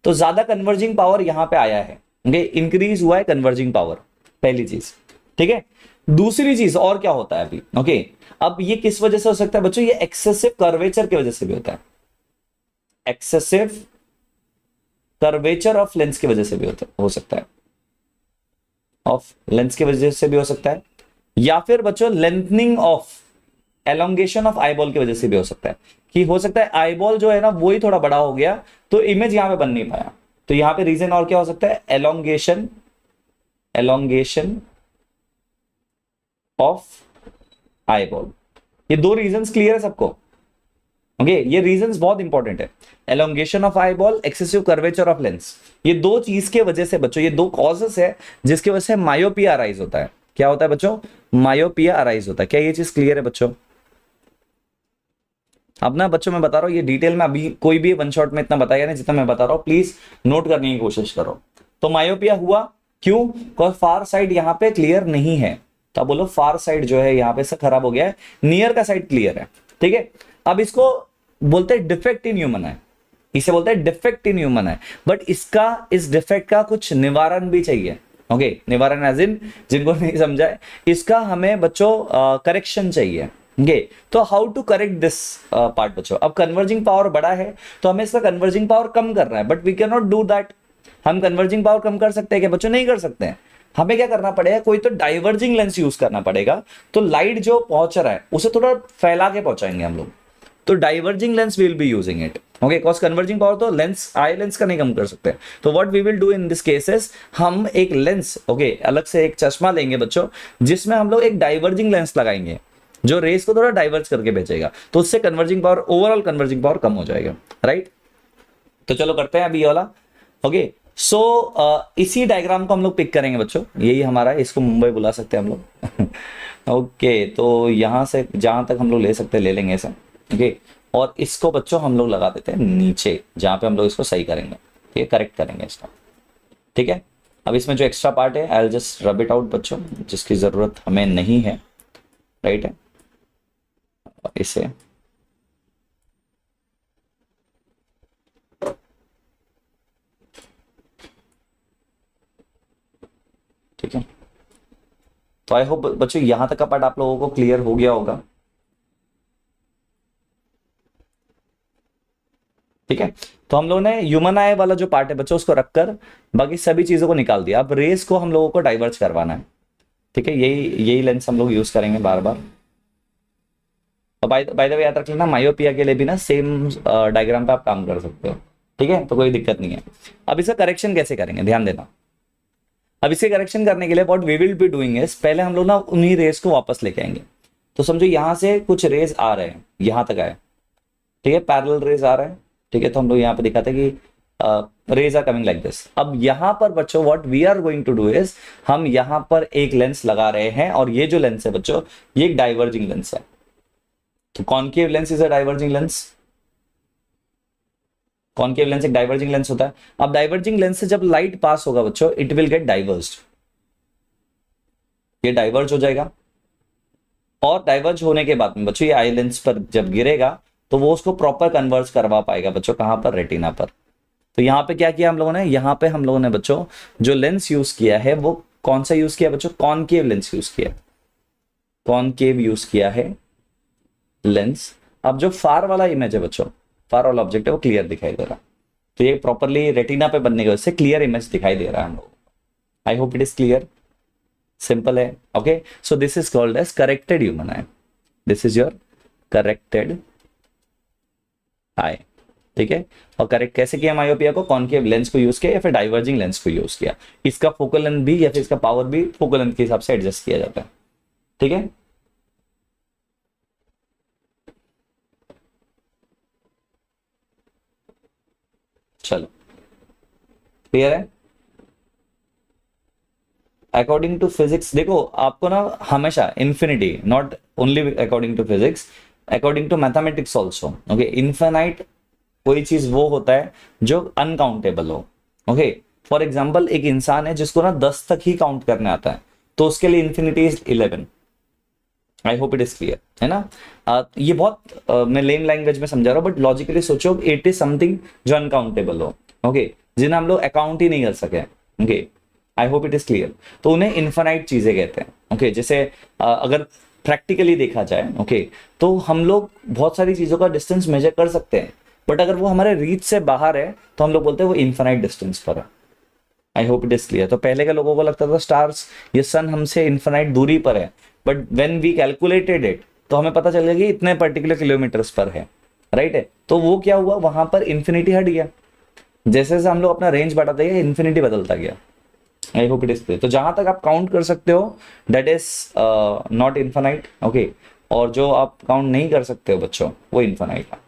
तो ज्यादा कन्वर्जिंग पावर यहां पे आया है, इंक्रीज हुआ है कन्वर्जिंग पावर, पहली चीज। ठीक है, दूसरी चीज और क्या होता है अभी, ओके, अब ये किस वजह से हो सकता है बच्चों, ये एक्सेसिव कर्वेचर की वजह से भी होता है, एक्सेसिव कर्वेचर ऑफ लेंस की वजह से भी हो सकता है, ऑफ लेंस की वजह से भी हो सकता है, या फिर बच्चों lengthening of, elongation of eyeball की वजह से भी हो सकता है, कि हो सकता है आईबॉल जो है ना वो ही थोड़ा बड़ा हो गया तो इमेज यहां पे बन नहीं पाया। तो यहां पे रीजन और क्या हो सकता है, एलोंगेशन, एलोंगेशन ऑफ आईबॉल। ये दो रीजंस क्लियर है सबको? ओके, ये रीजंस बहुत इंपॉर्टेंट है, elongation of eyeball, excessive curvature of lens. ये दो चीज के वजह से बच्चों, ये दो कॉजेस है जिसकी वजह से मायोपिया अराइज होता है। क्या होता है बच्चों, मायोपिया अराइज होता है। क्या ये चीज क्लियर है बच्चों? अब ना बच्चों मैं बता रहा हूं, ये डिटेल में अभी कोई भी वन शॉट में इतना बताया नहीं जितना मैं बता रहा हूं, प्लीज नोट करने की कोशिश करो। तो मायोपिया हुआ क्यों? बिकॉज फार साइड यहां पे क्लियर नहीं है, तो आप बोलो फार साइड जो है यहां पे से खराब हो गया है, नियर का साइड क्लियर है। ठीक है, अब इसको बोलते हैं डिफेक्ट इन ह्यूमन है, इसे बोलते हैं डिफेक्ट इन ह्यूमन है। बट इसका, इस डिफेक्ट का कुछ निवारण भी चाहिए। ओके, निवारण एज इन, जिनको नहीं समझा है, इसका हमें बच्चों करेक्शन चाहिए। ओके, तो how to correct this part बच्चों? अब कन्वर्जिंग पावर बड़ा है तो हमें इसका कन्वर्जिंग पावर कम करना है, but we cannot do that. हम कन्वर्जिंग पावर कम कर सकते हैं क्या बच्चों? नहीं कर सकते हैं। हमें क्या करना पड़ेगा, कोई तो डाइवर्जिंग लेंस यूज करना पड़ेगा। तो लाइट जो पहुंच रहा है उसे थोड़ा फैला के पहुंचाएंगे हम लोग, तो diverging lens will be using it. Okay, cause converging power तो लेंस, आई लेंस का नहीं कम कर सकते। तो what we will do in this cases, हम एक लेंस, ओके, अलग से एक चश्मा लेंगे बच्चों, जिसमें हम लोग एक डाइवर्जिंग लेंस लगाएंगे जो रेस को थोड़ा डाइवर्ज करके भेजेगा, तो उससे converging power, overall converging power कम हो जाएगा। राइट, तो चलो करते हैं अभी ये वाला। ओके, सो इसी डायग्राम को हम लोग पिक करेंगे बच्चों, यही हमारा है, इसको मुंबई बुला सकते हैं हम लोग। ओके, तो यहां से जहां तक हम लोग ले सकते हैं ले लेंगे ऐसा। ओके, और इसको बच्चों हम लोग लगा देते हैं नीचे, जहां पे हम लोग इसको सही करेंगे, ठीक है, करेक्ट करेंगे इसका। ठीक है, अब इसमें जो एक्स्ट्रा पार्ट है I will just rub it out बच्चों, जिसकी जरूरत हमें नहीं है। राइट है, इसे ठीक है, तो आई होप बच्चों यहां तक का पार्ट आप लोगों को क्लियर हो गया होगा। ठीक है, तो हम लोगों ने ह्यूमन आई वाला जो पार्ट है बच्चों उसको रखकर बाकी सभी चीजों को निकाल दिया। अब रेस को हम लोगों को डाइवर्ज करवाना है। ठीक है, यही लेंस हम लोग यूज करेंगे बार बार। बाय द वे याद रख लेना, मायोपिया के लिए भी ना सेम डायग्राम पे आप काम कर सकते हो। ठीक है, तो कोई दिक्कत नहीं है। अब इसका करेक्शन कैसे करेंगे ध्यान देना। अब इसके करेक्शन करने के लिए what we will be doing is, पहले हम लोग ना उन्हीं रेस को वापस लेके आएंगे। तो समझो यहां से कुछ रेस आ रहे हैं, यहां तक आए, ठीक है, पैरेलल रेस आ रहा है। ठीक है, तो हम लोग यहाँ पे दिखाते हैं कि rays are coming like this. अब यहां पर बच्चों what we are going to do is, हम यहां पर एक लेंस लगा रहे हैं और ये जो लेंस है बच्चों ये एक डाइवर्जिंग लेंस है। तो concave lens is a diverging lens, concave lens एक डाइवर्जिंग लेंस होता है। अब डाइवर्जिंग लेंस से जब लाइट पास होगा बच्चों इट विल गेट डाइवर्स्ड, ये डाइवर्ज हो जाएगा और डाइवर्ज होने के बाद में बच्चों ये आई लेंस पर जब गिरेगा तो वो उसको प्रॉपर कन्वर्ज करवा पाएगा बच्चों, कहां पर, रेटिना पर। तो यहां पे क्या किया हम लोगों ने, यहां पे हम लोगों ने बच्चों जो लेंस यूज किया है वो कौन सा यूज किया बच्चों, कॉनकेव लेंस यूज किया, कॉनकेव यूज किया है लेंस। अब जो फार वाला इमेज है बच्चों, फार वाला ऑब्जेक्ट है वो क्लियर दिखाई दे रहा है, तो ये प्रॉपरली रेटिना पे बनने की वजह से क्लियर इमेज दिखाई दे रहा है हम लोगों को। I hope it is clear, simple है। Okay, so this is called as corrected human eye, this is your corrected eye, ठीक है। और करेक्ट कैसे किया मायोपिया को, कॉनकेव लेंस को यूज किया या फिर डाइवर्जिंग लेंस को यूज किया। इसका फोकल लेंथ भी या फिर इसका पावर भी फोकल लेंथ के हिसाब से एडजस्ट किया जाता है, ठीक है। चलो क्लियर है। अकॉर्डिंग टू फिजिक्स देखो आपको ना हमेशा infinity, not only according to physics, according to mathematics also, okay, infinite कोई चीज वो होता है जो अनकाउंटेबल हो। ओके, फॉर एग्जाम्पल एक इंसान है जिसको ना 10 तक ही काउंट करने आता है, तो उसके लिए infinity is 11। I hope it is clear, है ना। ये बहुत मैं लेम लैंग्वेज में समझा रहा हूँ, बट लॉजिकली सोचो इट इज समथिंग जो अनकाउंटेबल हो, ओके, जिन्हें हम लोग अकाउंट ही नहीं कर सके। Okay, I hope it is clear. तो उन्हें इन्फिनाइट चीजें कहते हैं। ओके, जैसे अगर प्रैक्टिकली देखा जाए, ओके, तो हम लोग बहुत सारी चीजों का डिस्टेंस मेजर कर सकते हैं, बट अगर वो हमारे रीच से बाहर है तो हम लोग बोलते हैं वो इन्फिनाइट डिस्टेंस पर है। I hope it is clear. तो पहले के लोगों को लगता था स्टार्स, ये सन हमसे इन्फिनाइट दूरी पर है, but when we calculated it तो हमें पता चल गया कि इतने पर्टिकुलर किलोमीटर्स पर है, राइट है। तो वो क्या हुआ, वहां पर इन्फिनिटी हट गया। जैसे जैसे हम लोग अपना रेंज बढ़ाते गए इन्फिनिटी बदलता गया। आई होप इट इज क्लियर। तो जहां तक आप काउंट कर सकते हो that is not infinite, okay, और जो आप काउंट नहीं कर सकते हो बच्चों वो इन्फिनाइट है।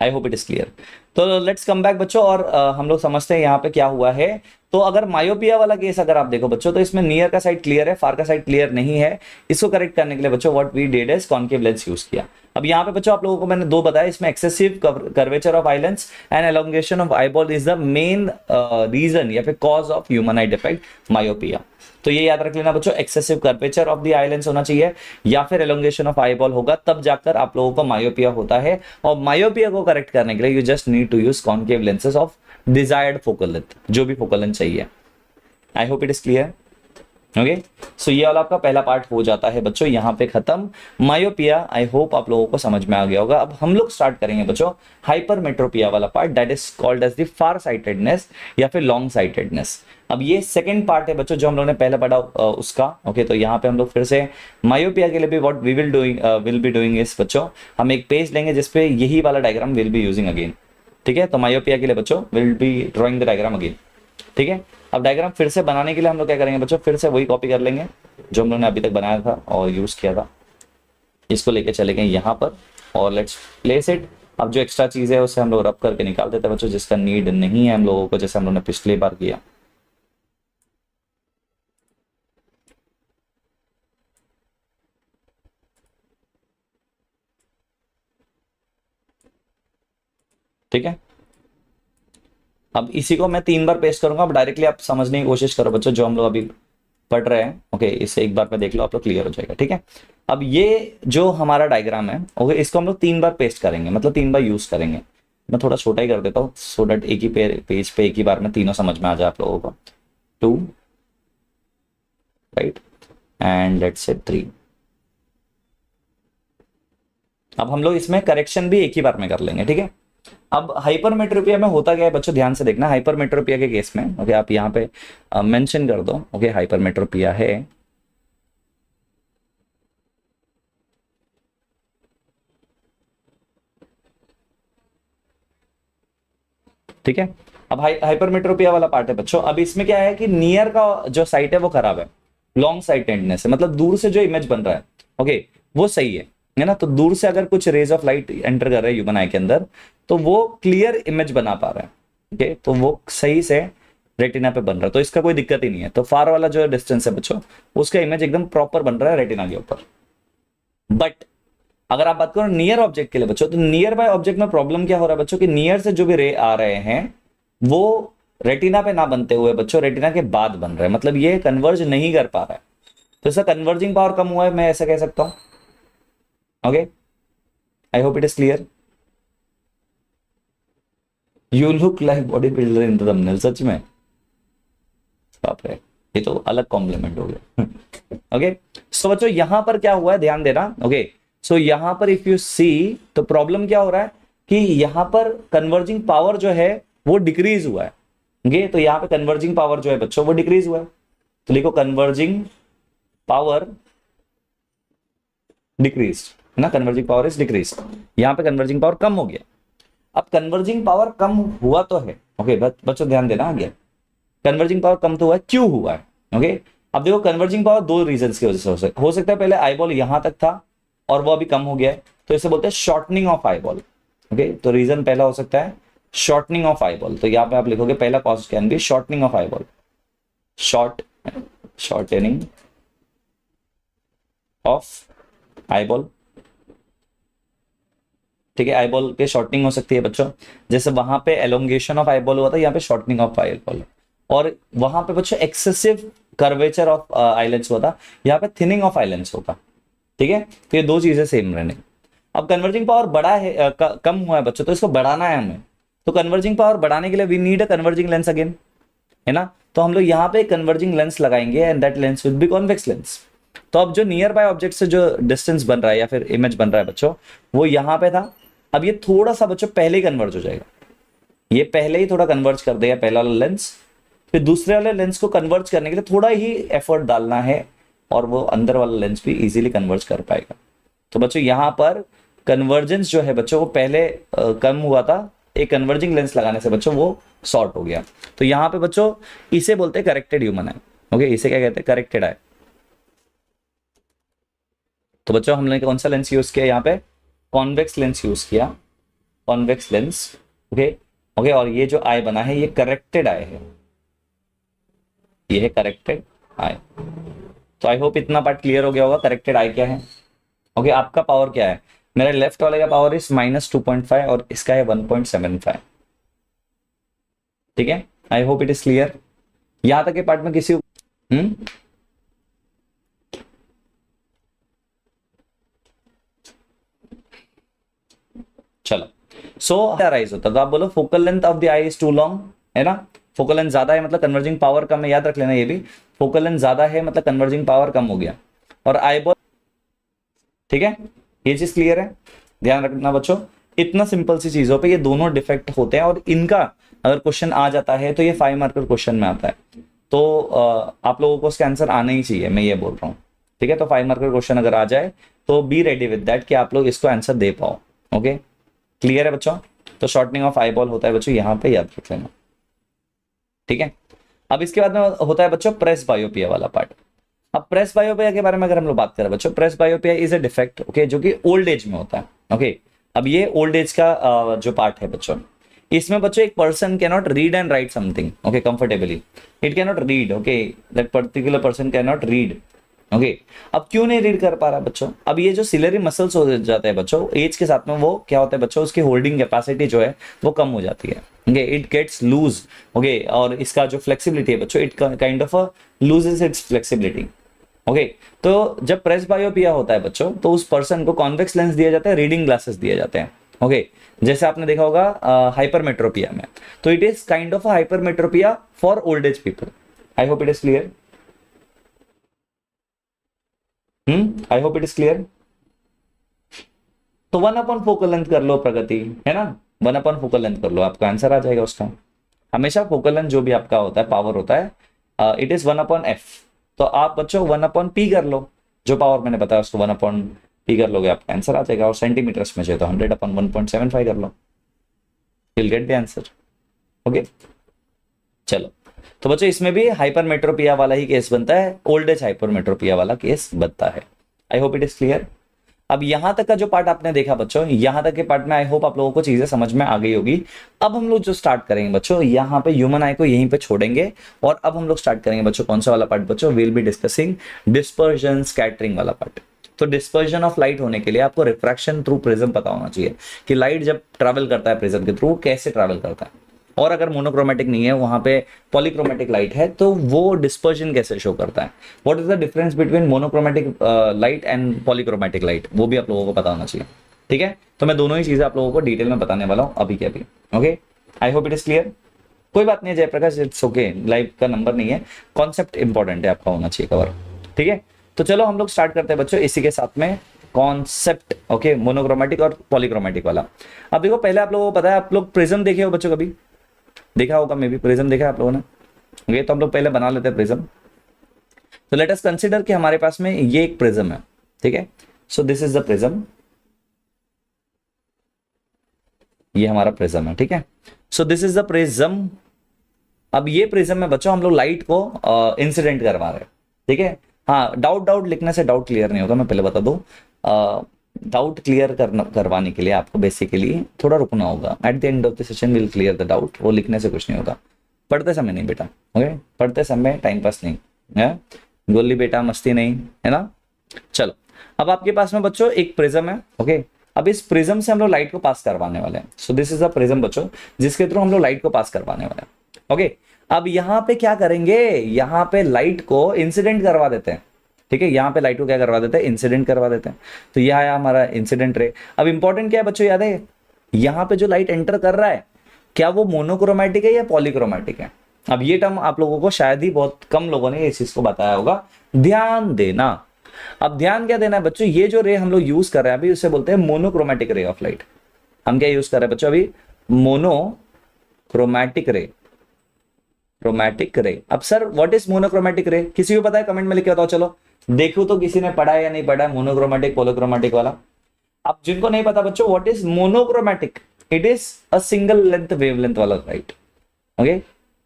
I hope it is clear. तो लेट्स कम बैक बच्चों, और हम लोग समझते हैं यहाँ पे क्या हुआ है। तो अगर मायोपिया वाला केस अगर आप देखो बच्चों, तो इसमें नियर का साइड क्लियर है, फार का साइड क्लियर नहीं है। इसको करेक्ट करने के लिए बच्चों what we did is concave lens use किया। अब यहाँ पे बच्चों आप लोगों को मैंने दो बताया, इसमें excessive curvature of eye lens and elongation of eyeball is the main reason या फिर cause of human defect myopia. तो ये याद रख लेना बच्चों, excessive curvature of the eye lens होना चाहिए या फिर एलोंगेशन ऑफ आईबॉल होगा, तब जाकर आप लोगों को मायोपिया होता है। और मायोपिया को करेक्ट करने के लिए you just need to use concave lenses of desired focal length, जो भी फोकल लेंथ चाहिए। I hope it is clear. Okay, so ये वाला आपका पहला पार्ट हो जाता है बच्चों, यहाँ पे खत्म मायोपिया। आई होप आप लोगों को समझ में आ गया होगा। अब हम लोग स्टार्ट करेंगे बच्चों हाइपरमेट्रोपिया वाला part, that is called as the far sightedness या फिर लॉन्ग साइटेडनेस। अब ये सेकंड पार्ट है बच्चों जो हम लोगों ने पहले पढ़ा उसका। ओके, तो यहाँ पे हम लोग फिर से मायोपिया के लिए भी what we will be doing is बच्चों, हम एक पेज लेंगे जिसपे यही वाला diagram will be using again, ठीक है। तो मायोपिया के लिए बच्चों will be drawing the diagram again, ठीक है। अब डायग्राम फिर से बनाने के लिए हम लोग क्या करेंगे बच्चों, फिर से वही कॉपी कर लेंगे जो हम लोगों ने अभी तक बनाया था और यूज किया था। इसको लेके चलेंगे यहाँ पर और लेट्स प्लेस इट। अब जो एक्स्ट्रा चीज है उसे हम लोग रब करके निकाल देते हैं बच्चों, जिसका नीड नहीं है हम लोगों को, जैसे हम लोगों ने पिछली बार किया। ठीक है, अब इसी को मैं 3 बार पेस्ट करूंगा। अब डायरेक्टली आप समझने की कोशिश करो बच्चों, जो हम लोग अभी पढ़ रहे हैं। ओके, इसे एक बार में देख लो, आप लोग क्लियर हो जाएगा, ठीक है। अब ये जो हमारा डायग्राम है, ओके, इसको हम लोग 3 बार पेस्ट करेंगे, मतलब 3 बार यूज करेंगे। मैं थोड़ा छोटा ही कर देता हूँ सो दैट एक ही पेज पे एक ही बार में तीनों समझ में आ जाए आप लोगों को। 2, राइट, एंड लेट्स से 3। अब हम लोग इसमें करेक्शन भी एक ही बार में कर लेंगे, ठीक है। अब हाइपरमेट्रोपिया में होता क्या है बच्चों, ध्यान से देखना। हाइपरमेट्रोपिया के केस में, ओके, आप यहाँ पे मेंशन कर दो, ओके, हाइपरमेट्रोपिया है। ठीक है, अब हाइपरमेट्रोपिया वाला पार्ट है बच्चों। अब इसमें क्या है कि नियर का जो साइट है वो खराब है, लॉन्ग साइटेडनेस है, मतलब दूर से जो इमेज बन रहा है, ओके, वो सही है ना। तो दूर से अगर कुछ रेज ऑफ लाइट एंटर कर रहे हैं ह्यूमन आई के अंदर तो वो क्लियर इमेज बना पा रहा है, ओके, तो वो सही से रेटिना पे बन रहा है, तो इसका कोई दिक्कत ही नहीं है। तो फार वाला जो डिस्टेंस है बच्चों, उसका इमेज एकदम प्रॉपर बन रहा है रेटिना के ऊपर। बट अगर आप बात करो नियर ऑब्जेक्ट के लिए बच्चों, तो नियर बाय ऑब्जेक्ट में प्रॉब्लम क्या हो रहा है बच्चों, कि नियर से जो भी रे आ रहे हैं वो रेटिना पे ना बनते हुए बच्चों रेटिना के बाद बन रहे हैं, मतलब ये कन्वर्ज नहीं कर पा रहा है, तो इसका कन्वर्जिंग पावर कम हुआ है, मैं ऐसा कह सकता हूं। Okay, I hope it is clear. You look like body builder in the thumbnail, सच में बाप रे, ये तो अलग कॉम्प्लीमेंट हो गया। ओके, सो बच्चों यहां पर क्या हुआ है ध्यान देना। ओके, सो यहां पर इफ यू सी, तो प्रॉब्लम क्या हो रहा है कि यहां पर कन्वर्जिंग पावर जो है वो डिक्रीज हुआ है। ओके, तो यहां पे कन्वर्जिंग पावर जो है बच्चों वो डिक्रीज हुआ है, तो लिखो कन्वर्जिंग पावर डिक्रीज, है ना, कन्वर्जिंग पावर इज डिक्रीज, यहां पे कन्वर्जिंग पावर कम हो गया। अब कन्वर्जिंग पावर कम हुआ तो है, ओके बच्चों ध्यान देना आगे, कन्वर्जिंग पावर कम तो हुआ है, क्यों हुआ है। ओके, अब देखो कन्वर्जिंग पावर दो रीजन की वजह से हो सकता है, पहले आईबॉल यहां तक था और वो अभी कम हो गया है, तो इसे बोलते हैं शॉर्टनिंग ऑफ आईबॉल। ओके, तो रीजन पहला हो सकता है शॉर्टनिंग ऑफ आईबॉल, तो यहां पे आप लिखोगे पहला cause can be shortening of eyeball, shortening of eyeball. ठीक है, आईबॉल पे शॉर्टनिंग हो सकती है बच्चों, जैसे वहां पे एलोंगेशन ऑफ आईबॉल हुआ था, यहाँ पे शॉर्टनिंग ऑफ आईबॉल, और वहां पे बच्चों एक्सेसिव कर्वेचर ऑफ आईलेंस हुआ था, यहाँ पे थिनिंग ऑफ आईलेंस होगा। ठीक है, तो ये दो चीजें सेम रहने। अब कन्वर्जिंग पावर बड़ा है कम हुआ है बच्चों, तो इसको बढ़ाना है हमें, तो कन्वर्जिंग पावर बढ़ाने के लिए we need a converging lens again, है ना, तो हम लोग यहाँ पे कन्वर्जिंग लेंस लगाएंगे and that lens will be convex lens. तो अब जो नियर बाय ऑब्जेक्ट से जो डिस्टेंस बन रहा है या फिर इमेज बन रहा है बच्चों, वो यहाँ पे था, अब ये थोड़ा सा बच्चों पहले ही कन्वर्ज हो जाएगा, ये पहले ही थोड़ा कन्वर्ज कर देगा पहला वाला लेंस, फिर दूसरे वाले लेंस को कन्वर्ज करने के लिए थोड़ा ही एफर्ट डालना है, और वो अंदर वाला लेंस भी इजीली कन्वर्ज कर पाएगा। तो बच्चों यहाँ पर कन्वर्जेंस जो है बच्चों वो पहले कम हुआ था, एक कन्वर्जिंग लेंस लगाने से बच्चों वो शॉर्ट हो गया, तो यहाँ पे बच्चों इसे बोलते हैं करेक्टेड ह्यूमन आई। ओके, इसे क्या कहते हैं, करेक्टेड आई। तो बच्चों हमने कौन सा लेंस यूज किया यहाँ पे, कॉन्वेक्स लेंस यूज किया, कॉन्वेक्स लेंस। ओके ओके, और ये जो आई बना है ये करेक्टेड आई है, ये है करेक्टेड आई। तो आई होप इतना पार्ट क्लियर हो गया होगा, करेक्टेड आई क्या है। ओके, आपका पावर क्या है, मेरे लेफ्ट वाले का पावर इज -2.5 और इसका है 1.75। ठीक है, I hope it is clear. यहां तक के पार्ट में किसी चलो, सो राइज होता तो आप बोलो focal length of the eye is too long, है ना, फोकल लेंथ ज्यादा है मतलब कन्वर्जिंग पावर कम है, याद रख लेना ये भी, फोकल लेंथ ज्यादा है मतलब कन्वर्जिंग पावर कम हो गया, और आई बॉल। ठीक है, ये चीज क्लियर है, ध्यान रखना बच्चों, इतना सिंपल सी चीजों पे ये दोनों डिफेक्ट होते हैं, और इनका अगर क्वेश्चन आ जाता है तो ये 5 मार्कर क्वेश्चन में आता है, तो आप लोगों को उसका आंसर आना ही चाहिए, मैं ये बोल रहा हूँ। ठीक है, तो 5 मार्कर क्वेश्चन अगर आ जाए तो बी रेडी विद दैट कि आप लोग इसको आंसर दे पाओ। ओके, क्लियर है बच्चों, तो शॉर्टनिंग ऑफ आई बॉल होता है बच्चों यहाँ पे, याद रख लेना। ठीक है, अब इसके बाद में होता है बच्चों प्रेस बायोपिया वाला पार्ट। अब प्रेस बायोपिया के बारे में अगर हम लोग बात करें बच्चों, presbyopia is a defect, okay, जो कि ओल्ड एज में होता है। ओके, अब ये ओल्ड एज का जो पार्ट है बच्चों, इसमें बच्चों एक person can not read and right something, okay, comfortably, it can not read, okay, that particular person can not read. Okay, अब क्यों नहीं रीड कर पा रहा बच्चों, अब ये जो सिलरी मसल्स हो जाते हैं बच्चों एज के साथ में, वो क्या होता है बच्चों, उसकी होल्डिंग कैपेसिटी जो है वो कम हो जाती है। Okay, it gets loose. Okay, और इसका जो फ्लेक्सिबिलिटी है बच्चों, it kind of loses its flexibility. Okay, तो जब प्रेस बायोपिया होता है बच्चों, तो उस पर्सन को कॉन्वेक्स लेंस दिया जाता है, रीडिंग ग्लासेस दिए जाते हैं। ओके, जैसे आपने देखा होगा हाइपरमेट्रोपिया में, तो it is kind of hypermetropia for old age people. I hope it is clear. I hope it is clear. तो 1/4 फोकल लेंथ कर लो प्रगति, है ना, 1/4 फोकल लेंथ कर लो, आपका आंसर आ जाएगा उसका। हमेशा फोकल लेंथ जो भी आपका होता है, पावर होता है, इट इज 1/f, तो आप बच्चों 1/p कर लो, जो पावर मैंने बताया उसको 1/p कर लोगे, आपका आंसर आ जाएगा। और सेंटीमीटर्स में चाहिए तो 100/1.75 कर लो, will get the answer. Okay, चलो, तो बच्चों इसमें भी हाइपरमेट्रोपिया वाला ही केस बनता है, ओल्ड एज हाइपरमेट्रोपिया वाला केस बनता है। I hope it is clear. अब यहां तक का जो पार्ट आपने देखा बच्चों, यहां तक के पार्ट में आई होप आप लोगों को चीजें समझ में आ गई होगी। अब हम लोग जो स्टार्ट करेंगे बच्चों, यहाँ पे ह्यूमन आई को यहीं पे छोड़ेंगे और अब हम लोग स्टार्ट करेंगे बच्चों कौन सा वाला पार्ट बच्चों, will be discussing dispersion scattering वाला पार्ट। तो डिस्पर्जन ऑफ लाइट होने के लिए आपको रिफ्रैक्शन थ्रू प्रिज्म पता होना चाहिए कि लाइट जब ट्रैवल करता है प्रिज्म के थ्रू कैसे ट्रैवल करता है, और अगर मोनोक्रोमेटिक नहीं है वहां पे पॉलीक्रोमेटिक लाइट है तो वो डिस्पर्जन कैसे शो करता है, what is the difference between monochromatic light and polychromatic light, वो भी आप लोगों को पता होना चाहिए। ठीक है, तो मैं दोनों ही चीजें आप लोगों को डिटेल में बताने वाला हूं अभी के अभी। Okay, I hope it is clear. कोई बात नहीं है जयप्रकाश, इट्स ओके, लाइव का नंबर नहीं है, कॉन्सेप्ट इंपॉर्टेंट है आपका होना चाहिए कवर। ठीक है, तो चलो हम लोग स्टार्ट करते हैं बच्चों इसी के साथ में कॉन्सेप्ट। ओके, मोनोक्रोमेटिक और पॉलीक्रोमेटिक वाला। अब देखो पहले आप लोगों को पता है, आप लोग प्रिज्म देखे हो बच्चों, कभी देखा होगा, मे बी प्रिज्म देखा है आप लोगों ने। ओके, तो हम लोग पहले बना लेते हैं प्रिज्म। तो लेट अस कंसीडर कि हमारे पास में ये एक प्रिज्म है। ठीक है, सो दिस इज द प्रिज्म, ये हमारा प्रिज्म है। ठीक है, सो दिस इज द प्रिज्म। अब ये प्रिज्म में बच्चों हम लोग लाइट को इंसिडेंट करवा रहे हैं। ठीक है, हाँ, डाउट लिखने से डाउट क्लियर नहीं होगा, मैं पहले बता दूं। डाउट क्लियर करवाने के लिए आपको बेसिकली थोड़ा रुकना होगा। At the end of the session will clear the doubt, वो लिखने से कुछ नहीं होगा, पढ़ते समय नहीं बेटा। ओके, पढ़ते समय टाइम पास नहीं है, गोली बेटा मस्ती नहीं, है ना। चलो, अब आपके पास में बच्चों एक प्रिज्म है। ओके, अब इस प्रिज्म से हम लोग लाइट को पास करवाने वाले हैं। सो दिस इज द प्रिज्म बच्चों, जिसके थ्रू हम लोग लाइट को पास करवाने वाले हैं। ओके, अब यहाँ पे क्या करेंगे, यहाँ पे लाइट को इंसिडेंट करवा देते हैं। ठीक है, यहाँ पे लाइट को क्या करवा देते हैं, इंसिडेंट करवा देते हैं। तो यह आया हमारा इंसिडेंट रे। अब इंपॉर्टेंट क्या है बच्चों, याद है, यहाँ पे जो लाइट एंटर कर रहा है क्या वो मोनोक्रोमेटिक है या पॉलीक्रोमेटिक है। अब ये टर्म आप लोगों को शायद ही बहुत कम लोगों ने इस चीज को बताया होगा, ध्यान देना। अब ध्यान क्या देना है बच्चों, ये जो रे हम लोग यूज कर रहे हैं अभी उसे बोलते हैं मोनोक्रोमेटिक रे ऑफ लाइट। हम क्या यूज कर रहे हैं बच्चों अभी, मोनोक्रोमेटिक रे, क्रोमैटिक रे। अब सर व्हाट इज मोनोक्रोमेटिक रे, किसी को पता है, कमेंट में लिख के बताओ। चलो देखो तो किसी ने पढ़ा है या नहीं पढ़ा है मोनोक्रोमेटिक पॉलीक्रोमेटिक वाला। अब जिनको नहीं पता बच्चों what is monochromatic, it is a single length wavelength वाला लाइट। ओके,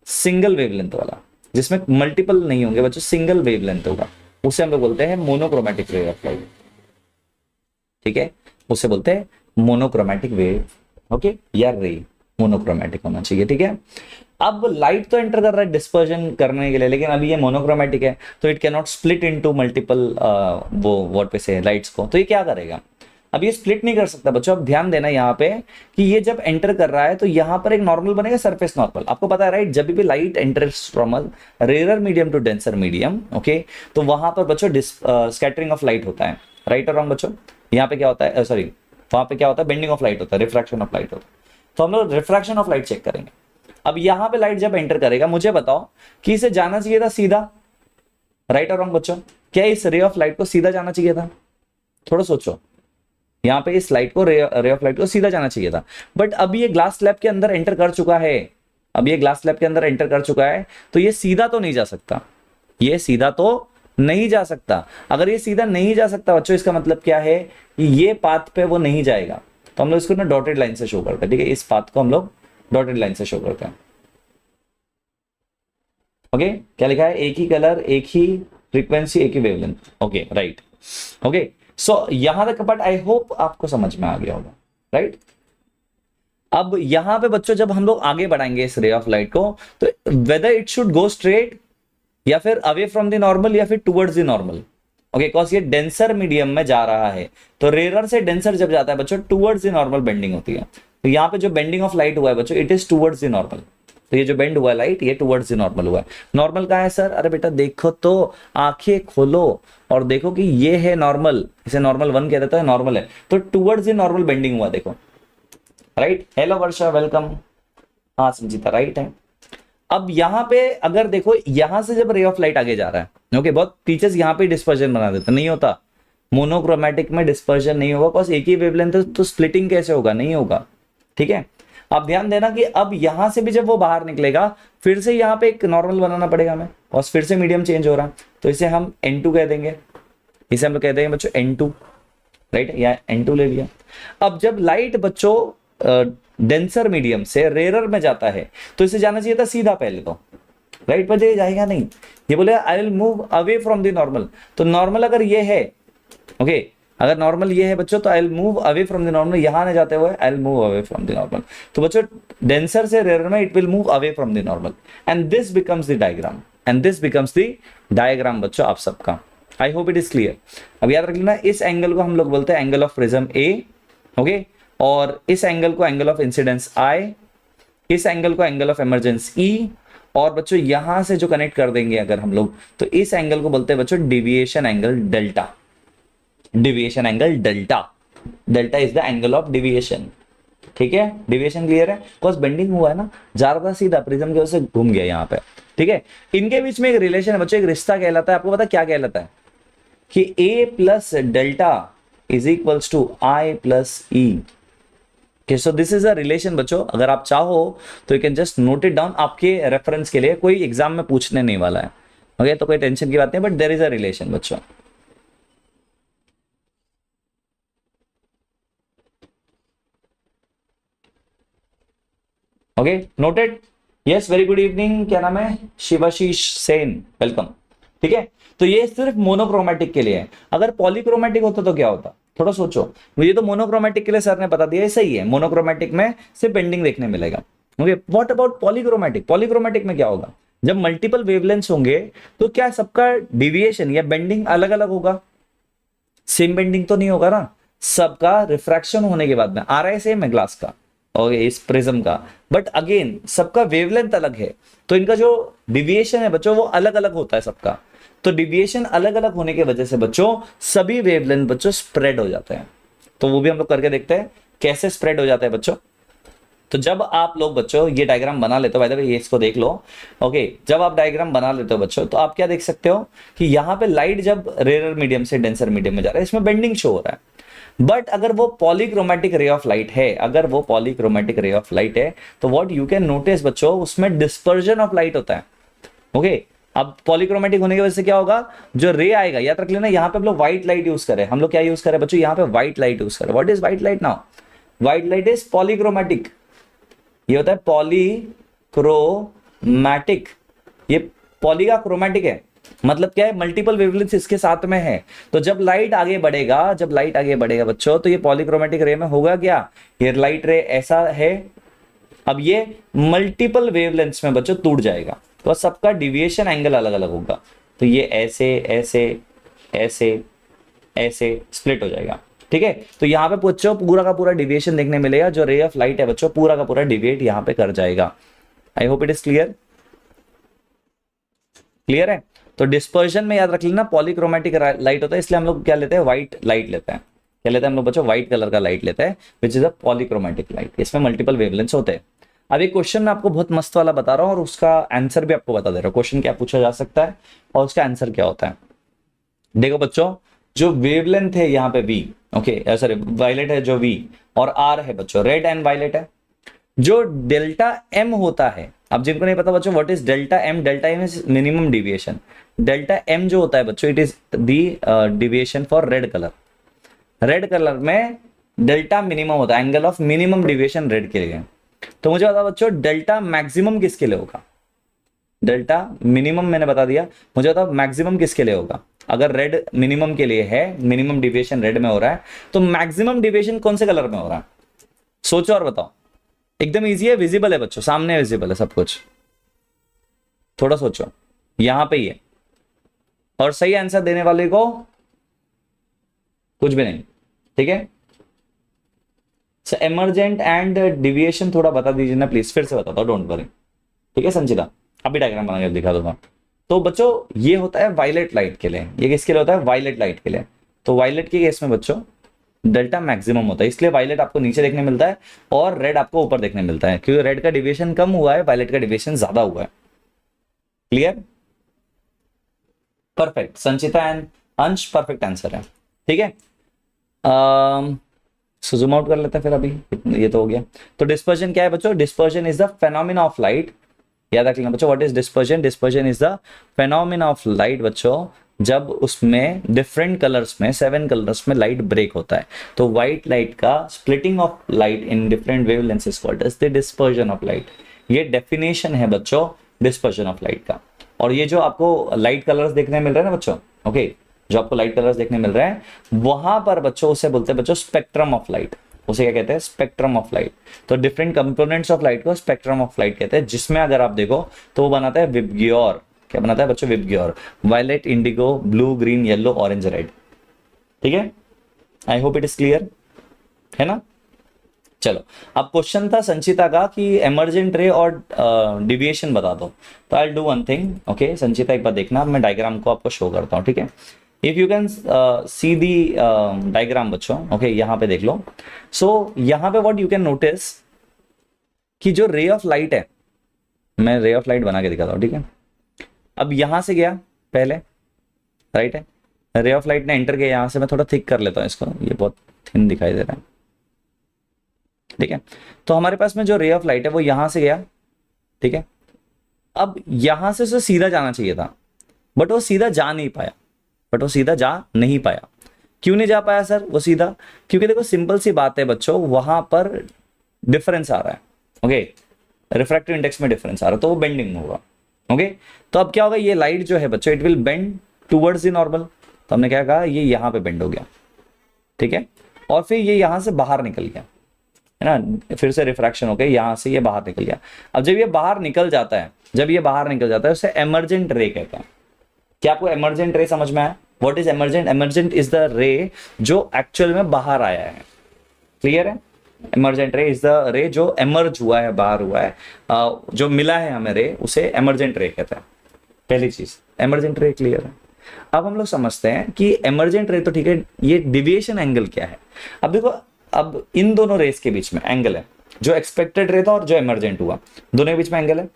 सिंगल वेवलेंथ वाला, जिसमें मल्टीपल नहीं होंगे बच्चों, सिंगल वेवलेंथ होगा, उसे हम लोग बोलते हैं मोनोक्रोमेटिक रे ऑफ लाइट। ठीक है, उसे बोलते हैं मोनोक्रोमेटिक वेव। ओके, या रे मोनोक्रोमेटिक होना चाहिए। ठीक है, अब लाइट तो एंटर कर रहा है डिस्पर्जन करने के लिए, लेकिन अभी ये मोनोक्रोमेटिक है तो it can not split into multiple वो व्हाट पे से लाइट्स को। तो ये क्या करेगा, अब ये स्प्लिट नहीं कर सकता बच्चों। अब ध्यान देना यहाँ पे कि ये जब एंटर कर रहा है तो यहाँ पर एक नॉर्मल बनेगा, सरफेस नॉर्मल। आपको पता है राइट, जब भी light enters from a rare medium to denser medium, okay, तो वहां पर बच्चों स्कैटरिंग ऑफ लाइट होता है। राइट और रॉन्ग बच्चों, यहाँ पे क्या होता है, सॉरी वहां पे क्या होता है, बेंडिंग ऑफ लाइट होता है, रिफ्रैक्शन ऑफ लाइट होता है। तो हम लोग रिफ्रैक्शन ऑफ लाइट चेक करेंगे। अब यहां पे लाइट जब एंटर करेगा, मुझे बताओ कि इसे जाना चाहिए था सीधा, राइट और रॉन्ग बच्चों, क्या इस रे ऑफ लाइट को सीधा जाना चाहिए था, थोड़ा सोचो। यहाँ पे इस लाइट को रे ऑफ लाइट को सीधा जाना चाहिए था, बट अब ये ग्लास स्लैब के अंदर एंटर कर चुका है। अब ये ग्लास स्लैब के अंदर एंटर कर चुका है तो ये सीधा तो नहीं जा सकता, ये सीधा तो नहीं जा सकता। अगर ये सीधा नहीं जा सकता बच्चों, इसका मतलब क्या है कि ये पाथ पे वो नहीं जाएगा। तो हम लोग इसको ना डॉटेड लाइन से शो करते हैं। ठीक है, इस पाथ को हम लोग डॉटेड लाइन से शो करते हैं। ओके, क्या लिखा है, एक ही कलर, एक ही फ्रीक्वेंसी, एक ही वेवलेंथ। Okay, right. ओके, सो यहां तक पार्ट आई होप आपको समझ में आ गया होगा, राइट। अब यहां पे बच्चों जब हम लोग आगे बढ़ाएंगे इस रे ऑफ लाइट को, तो whether it should go straight या फिर अवे फ्रॉम द नॉर्मल या फिर towards the normal. Okay, cause ये डेंसर मीडियम में जा रहा है, तो रेयर से डेंसर जब जाता है बच्चों, टुवर्ड्स द नॉर्मल बेंडिंग होती है। तो यहाँ पे जो बेंडिंग ऑफ लाइट हुआ है बच्चों, it is towards the normal. तो ये जो बेंड हुआ है लाइट, ये टुवर्ड्स द नॉर्मल हुआ है। नॉर्मल कहाँ है सर, अरे बेटा देखो तो, आंखें खोलो और देखो कि ये है नॉर्मल, इसे नॉर्मल 1 कह देता है, नॉर्मल है, तो टुवर्ड्स द नॉर्मल बेंडिंग हुआ, देखो, राइट। हेलो वर्षा, वेलकम। हाँ संजीता, राइट है। अब यहाँ पे अगर देखो, यहां से जब रे ऑफ लाइट आगे जा रहा है, ओके, बहुत टीचर्स यहाँ पे डिस्पर्जन बना देते, नहीं होता, मोनोक्रोमेटिक में डिस्पर्जन नहीं होगा, बस एक ही वेवलेंथ है, तो स्प्लिटिंग कैसे होगा, नहीं होगा। ठीक है, आप ध्यान देना कि अब यहां से भी जब वो बाहर निकलेगा, फिर से यहाँ पे एक नॉर्मल बनाना पड़ेगा हमें, और फिर से मीडियम चेंज हो रहा है, तो इसे हम N2 कह देंगे, इसे हम लोग कह देंगे बच्चों N2, राइट, या N2 ले लिया। अब जब लाइट बच्चों डेंसर मीडियम से रेरर में जाता है, तो इसे जाना चाहिए था सीधा पहले तो, राइट, पर ये जाएगा नहीं, ये बोले I will move away from the normal. तो नॉर्मल अगर ये है, ओके, अगर नॉर्मल ये है बच्चों तो I will move away from the normal, यहां आने जाते हुए I will move away from the normal. तो बच्चों डेंसर से रेयर में it will move away from the normal and this becomes the diagram, and this becomes the diagram बच्चों आप सबका। आई होप इट इज क्लियर। अब याद रख लेना इस एंगल को हम लोग बोलते हैं angle of prism A, okay, और इस एंगल को एंगल ऑफ इंसिडेंस आई, इस एंगल को एंगल ऑफ इमरजेंस ई, और बच्चों यहां से जो कनेक्ट कर देंगे अगर हम लोग तो इस एंगल को बोलते हैं बच्चों deviation angle delta. Deviation angle delta, delta is the angle of deviation. ठीक है, डिविएशन क्लियर है, बिकॉज बेंडिंग हुआ है ना, जा रहा था सीधा प्रिज्म की वजह से घूम गया यहाँ पे। ठीक है, इनके बीच में एक रिलेशन है बच्चों, एक रिश्ता कहलाता है, आपको पता क्या कहलाता है कि a plus delta is equals to i plus e. So this is a relation बच्चों, अगर आप चाहो तो you can just note it down आपके रेफरेंस के लिए, कोई एग्जाम में पूछने नहीं वाला है, ओके, तो कोई टेंशन की बात नहीं, but there is a relation बच्चों। Okay, noted, yes, very good evening, क्या नाम है, शिवाशीष सेन, वेलकम। ठीक है, तो ये सिर्फ मोनोक्रोमेटिक के लिए है, अगर पॉलीक्रोमेटिक होता तो क्या होता, थोड़ा सोचो। मुझे तो मोनोक्रोमेटिक के लिए सर ने बता दिया, सही है, मोनोक्रोमेटिक में सिर्फ बेंडिंग देखने मिलेगा। Okay, what about polychromatic, polychromatic में क्या होगा, जब मल्टीपल वेवलेंथ्स होंगे तो क्या सबका डिविएशन या बेंडिंग अलग अलग होगा, सेम बेंडिंग तो नहीं होगा ना, सबका रिफ्रैक्शन होने के बाद में आ रहा है सेम है ग्लास का, ओके, इस प्रिज्म का, बट अगेन सबका वेवलेंथ अलग है, तो इनका जो डिविएशन है बच्चों वो अलग अलग होता है सबका। तो डिविएशन अलग अलग होने की वजह से बच्चों सभी वेवलेंथ बच्चों स्प्रेड हो जाते हैं। तो वो भी हम लोग करके देखते हैं कैसे स्प्रेड हो जाता है बच्चों। तो जब आप लोग बच्चों ये डायग्राम बना लेते हो, बाय द वे ये इसको देख लो, ओके, जब आप डायग्राम बना लेते हो बच्चों तो आप क्या देख सकते हो कि यहाँ पे लाइट जब रेयर मीडियम से डेंसर मीडियम में जा रहा है, इसमें बेंडिंग शो हो रहा है। बट अगर वो पॉलीक्रोमेटिक रे ऑफ लाइट है, अगर वो पॉलीक्रोमेटिक रे ऑफ लाइट है तो व्हाट यू कैन नोटिस बच्चों, उसमें डिस्पर्जन ऑफ लाइट होता है। ओके, अब पॉलीक्रोमेटिक होने की वजह से क्या होगा, जो रे आएगा, याद रख लेना, यहाँ पे हम लोग व्हाइट लाइट यूज करें, हम लोग क्या यूज करें बच्चों, यहाँ पे व्हाइट लाइट यूज करें। What is white light now, white light is polychromatic, ये होता है पॉलीक्रोमैटिक, ये पॉली का क्रोमैटिक है, मतलब क्या है, मल्टीपल वेवलेंथ इसके साथ में है। तो जब लाइट आगे बढ़ेगा, जब लाइट आगे बढ़ेगा बच्चों, तो ये पॉलीक्रोमेटिक रे में होगा क्या, ये लाइट रे ऐसा है, अब ये मल्टीपल वेवलेंथ्स में बच्चों टूट जाएगा, तो सबका डिविएशन एंगल अलग अलग होगा, तो ये ऐसे ऐसे ऐसे ऐसे स्प्लिट हो जाएगा। ठीक है, तो यहाँ पे बच्चों पूरा का पूरा डिविएशन देखने मिलेगा, जो रे ऑफ लाइट है बच्चों पूरा का पूरा डिविएट यहाँ पे कर जाएगा। आई hope it is clear, clear है। तो डिस्पर्जन में याद रख लेना पॉलीक्रोमेटिक लाइट होता है, इसलिए हम लोग क्या लेते हैं, व्हाइट लाइट लेते हैं, क्या लेते हैं हम लोग बच्चों, व्हाइट कलर का लाइट लेते हैं, which is a polychromatic light, इसमें मल्टीपल वेवलेंथ्स होते हैं। अब एक क्वेश्चन मैं आपको बहुत मस्त वाला बता रहा हूं और उसका आंसर भी आपको बता दे रहा हूं, क्वेश्चन क्या पूछा जा सकता है और उसका आंसर क्या होता है। देखो बच्चों, जो वेवलेंथ है यहाँ पे v, ओके सॉरी वायलेट है जो v, और r है बच्चों रेड एंड वायलेट है। जो डेल्टा m होता है, अब जिनको नहीं पता बच्चों what is delta m, delta m is minimum deviation, delta m जो होता है बच्चों it is the deviation for red colour, red colour में डेल्टा मिनिमम होता है, angle of minimum deviation red के लिए। तो मुझे बताओ बच्चों डेल्टा मैक्सिमम किसके लिए होगा, डेल्टा मिनिमम मैंने बता दिया, मुझे बताओ मैक्सिमम किसके लिए होगा, अगर रेड मिनिमम के लिए है, मिनिमम डिविएशन रेड में हो रहा है, तो मैक्सिमम डिविएशन कौन से कलर में हो रहा है, सोचो और बताओ। एकदम इजी है, विजिबल है बच्चों, सामने विजिबल है सब कुछ, थोड़ा सोचो, यहां पे ही है, और सही आंसर देने वाले को कुछ भी नहीं। ठीक है, एमरजेंट एंड डिविएशन थोड़ा बता दीजिए ना प्लीज, फिर से बताता हूं, डोंट वरी। ठीक है संचिता, अभी डायग्राम बना के दिखा दूंगा। तो बच्चों ये होता है वायलेट लाइट के लिए, ये किसके लिए होता है, वायलेट लाइट के लिए। तो वायलेट के केस में बच्चों डेल्टा मैक्सिमम होता है, इसलिए वायलेट आपको नीचे देखने मिलता है और रेड आपको ऊपर देखने मिलता है, क्योंकि रेड का डिविएशन कम हुआ है, वायलेट का डिविएशन ज्यादा हुआ है। क्लियर, परफेक्ट, संचिता एंड अंश परफेक्ट आंसर है। ठीक है, जूम आउट कर लेते हैं फिर, अभी ये तो हो गया। तो डिस्पर्जन क्या है बच्चों, dispersion is the phenomena of light, याद रख लेना बच्चों what is dispersion, dispersion is the phenomena of light बच्चों, जब उसमें डिफरेंट कलर्स में 7 कलर्स में लाइट ब्रेक होता है। तो व्हाइट लाइट का splitting of light in different wavelengths is called as the dispersion of light. ये डेफिनेशन है बच्चों डिस्पर्जन ऑफ लाइट का। और ये जो आपको लाइट कलर्स देखने मिल रहे हैं ना बच्चों, ओके, जो आपको लाइट कलर्स देखने मिल रहे हैं वहां पर बच्चों उसे बोलते हैं बच्चों स्पेक्ट्रम ऑफ लाइट। उसे क्या कहते हैं? Spectrum of light. तो डिफरेंट कंपोनेंट्स ऑफ लाइट को स्पेक्ट्रम ऑफ लाइट कहते हैं, जिसमें अगर आप देखो तो वो बनाता है विबग्योर। क्या बनाता है बच्चों? VIBGYOR. Violet, indigo, blue, green, yellow, orange, red. ठीक है, I hope it is clear, है ना। चलो, अब क्वेश्चन था संचिता का कि एमर्जेंट रे और डिविएशन बता दो। तो I will do one thing, okay Sanchita एक बार देखना, मैं डायग्राम को आपको शो करता हूँ, ठीक है। If you can see the diagram बच्चों, ओके यहाँ पे देख लो। सो यहाँ पे व्हाट यू कैन नोटिस कि जो रे ऑफ लाइट है, मैं रे ऑफ लाइट बना के दिखाता हूँ, ठीक है। अब यहां से गया पहले, राइट है, रे ऑफ लाइट ने एंटर किया यहां से। मैं थोड़ा थिक कर लेता हूँ इसको, ये बहुत थिन दिखाई दे रहा है, ठीक है। तो हमारे पास में जो रे ऑफ लाइट है वो यहां से गया, ठीक है। अब यहां से उसे सीधा जाना चाहिए था, बट वो सीधा जा नहीं पाया। क्यों नहीं जा पाया सर वो सीधा? क्योंकि देखो सिंपल सी बात है बच्चों, वहां पर डिफरेंस आ रहा है, ओके, रिफ्रैक्टिव इंडेक्स में डिफरेंस आ रहा है, तो वो बेंडिंग होगा, ओके। तो अब क्या होगा, ये लाइट जो है बच्चों it will bend towards the normal. तो हमने क्या कहा, ये यहां पे बेंड हो गया, ठीक है, और फिर ये यहां से बाहर निकल गया, है ना, फिर से रिफ्रैक्शन हो गया, यहां से ये बाहर निकल गया। अब जब ये बाहर निकल जाता है, उसे एमर्जेंट रे कहते हैं। क्या आपको एमर्जेंट रे समझ में आया? What is emergent? Emergent is the रे जो एक्चुअल में बाहर आया है। क्लियर है? एमर्जेंट रे इज द रे जो एमर्ज हुआ है, बाहर हुआ है, जो मिला है हमें रे, उसे एमर्जेंट रे कहते हैं। पहली चीज एमर्जेंट रे, क्लियर है। अब हम लोग समझते हैं कि एमर्जेंट रे तो ठीक है, ये डिविएशन एंगल क्या है। अब देखो, अब इन दोनों रेस के बीच में एंगल है, जो एक्सपेक्टेड रे था और जो एमर्जेंट हुआ, दोनों के बीच में एंगल है,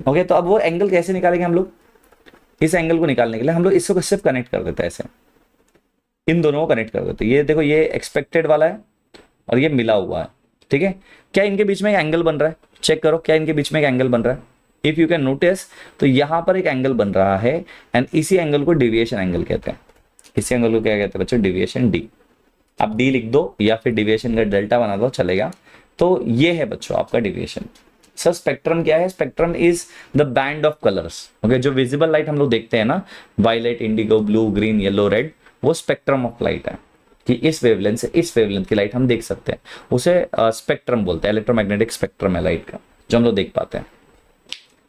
ओके। तो अब वो एंगल कैसे निकालेंगे हम लोग? इस एंगल को निकालने के लिए हम लोग इसको सिर्फ कनेक्ट कर देते हैं, ऐसे इन दोनों को कनेक्ट कर देते हैं। ये देखो, ये एक्सपेक्टेड वाला है और ये मिला हुआ है, ठीक है। क्या इनके बीच में एक एंगल बन रहा है? चेक करो, क्या इनके बीच में एक एंगल बन रहा है? इफ यू कैन नोटिस, तो यहां पर एक एंगल बन रहा है, एंड इसी एंगल को डिविएशन एंगल कहते हैं। इसी एंगल को क्या कहते हैं बच्चों? Deviation D. आप डी लिख दो या फिर डिविएशन का डेल्टा बना दो, चलेगा। तो ये है बच्चों आपका डिविएशन। सर स्पेक्ट्रम क्या है? Spectrum is the band of colours, okay. जो विजिबल लाइट हम लोग देखते हैं ना, violet, indigo, blue, green, yellow, red, वो स्पेक्ट्रम ऑफ लाइट है कि इस वेवलेंथ से इस वेवलेंथ की लाइट हम देख सकते हैं, उसे स्पेक्ट्रम बोलते हैं। इलेक्ट्रोमैग्नेटिक स्पेक्ट्रम है लाइट का, जो हम लोग देख पाते हैं,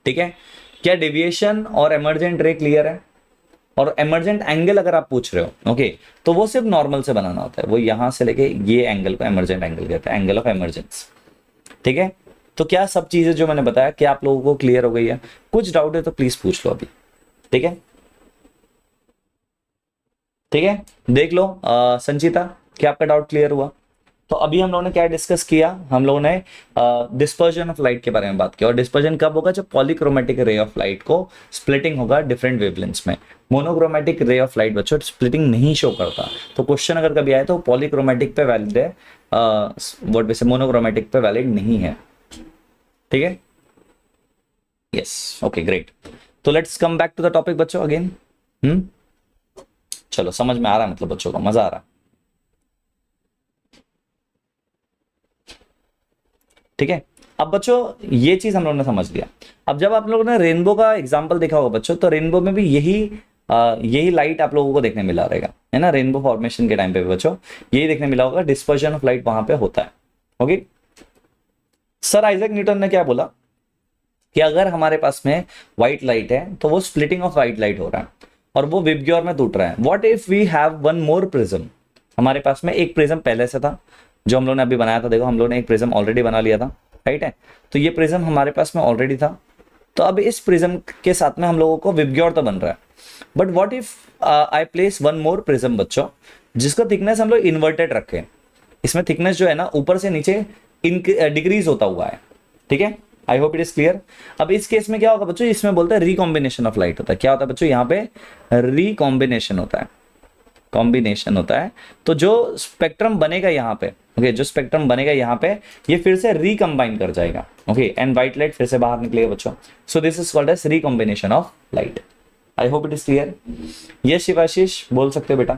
ठीक है। क्या डिविएशन और एमर्जेंट रे क्लियर है? और एमर्जेंट एंगल अगर आप पूछ रहे हो, ओके, तो वो सिर्फ नॉर्मल से बनाना होता है। वो यहां से लेके ये एंगल को एमर्जेंट एंगल कहते हैं, एंगल ऑफ एमर्जेंस, ठीक है। तो क्या सब चीजें जो मैंने बताया, क्या आप लोगों को क्लियर हो गई है? कुछ डाउट है तो प्लीज पूछ लो अभी, ठीक है, ठीक है। देख लो संचिता, क्या आपका डाउट क्लियर हुआ? तो अभी हम लोगों ने क्या डिस्कस किया? हम लोगों ने डिस्पर्जन ऑफ लाइट के बारे में बात की। और डिस्पर्जन कब होगा? जब पॉलीक्रोमेटिक रे ऑफ लाइट को स्प्लिटिंग होगा डिफरेंट वेवलेंथ्स में। मोनोक्रोमेटिक रे ऑफ लाइट बच्चों स्प्लिटिंग नहीं शो करता। तो क्वेश्चन अगर कभी आए तो पॉलीक्रोमेटिक पे वैलिड है, व्हाट वैसे मोनोक्रोमेटिक पे वैलिड नहीं है, ठीक है। Yes, okay, great. तो let's come back to the topic बच्चों अगेन। चलो, समझ में आ रहा है, मतलब बच्चों को मजा आ रहा है, ठीक है। अब बच्चों ये चीज हम लोगों ने समझ लिया। अब जब आप लोगों ने रेनबो का एग्जांपल देखा होगा बच्चों, तो रेनबो में भी यही लाइट आप लोगों को देखने मिला रहेगा, है ना। रेनबो फॉर्मेशन के टाइम पे बच्चों यही देखने मिला होगा, डिस्पर्जन ऑफ लाइट वहां पे होता है, ओके। सर आइजैक न्यूटन ने क्या बोला कि अगर हमारे पास में व्हाइट लाइट है तो वो स्प्लिटिंग ऑफ व्हाइट लाइट हो रहा है और वो विबग्योर में टूट रहा है। What if we have one more prism? हमारे पास में एक प्रिज्म पहले से था जो हम लोगों ने अभी बनाया था। देखो, हम लोगों ने एक प्रिज्म ऑलरेडी बना लिया था, राइट है। तो ये प्रिज्म हमारे पास में ऑलरेडी था। तो अब इस प्रिज्म के साथ में हम लोगों को विबग्योर तो बन रहा है, but what if I place one more prism बच्चों, जिसका थिकनेस हम लोग इन्वर्टेड रखें। इसमें थिकनेस जो है ना, ऊपर से नीचे डिक्रीज होता हुआ है, ठीक है। I hope it is clear. अब इस केस में क्या होगा बच्चों? इसमें बोलते हैं रिकॉम्बिनेशन ऑफ लाइट होता है। क्या होता है बच्चों? यहाँ पे रिकॉम्बिनेशन होता है, कॉम्बिनेशन होता है। तो जो स्पेक्ट्रम बनेगा यहाँ पे, ओके, जो स्पेक्ट्रम बनेगा यहाँ पे, ये फिर से रिकम्बाइन कर जाएगा, ओके, एंड व्हाइट लाइट फिर से बाहर निकलेगा बच्चों। So this is called as recombination of light. I hope it is clear. Yes Shivashish, बोल सकते हो बेटा।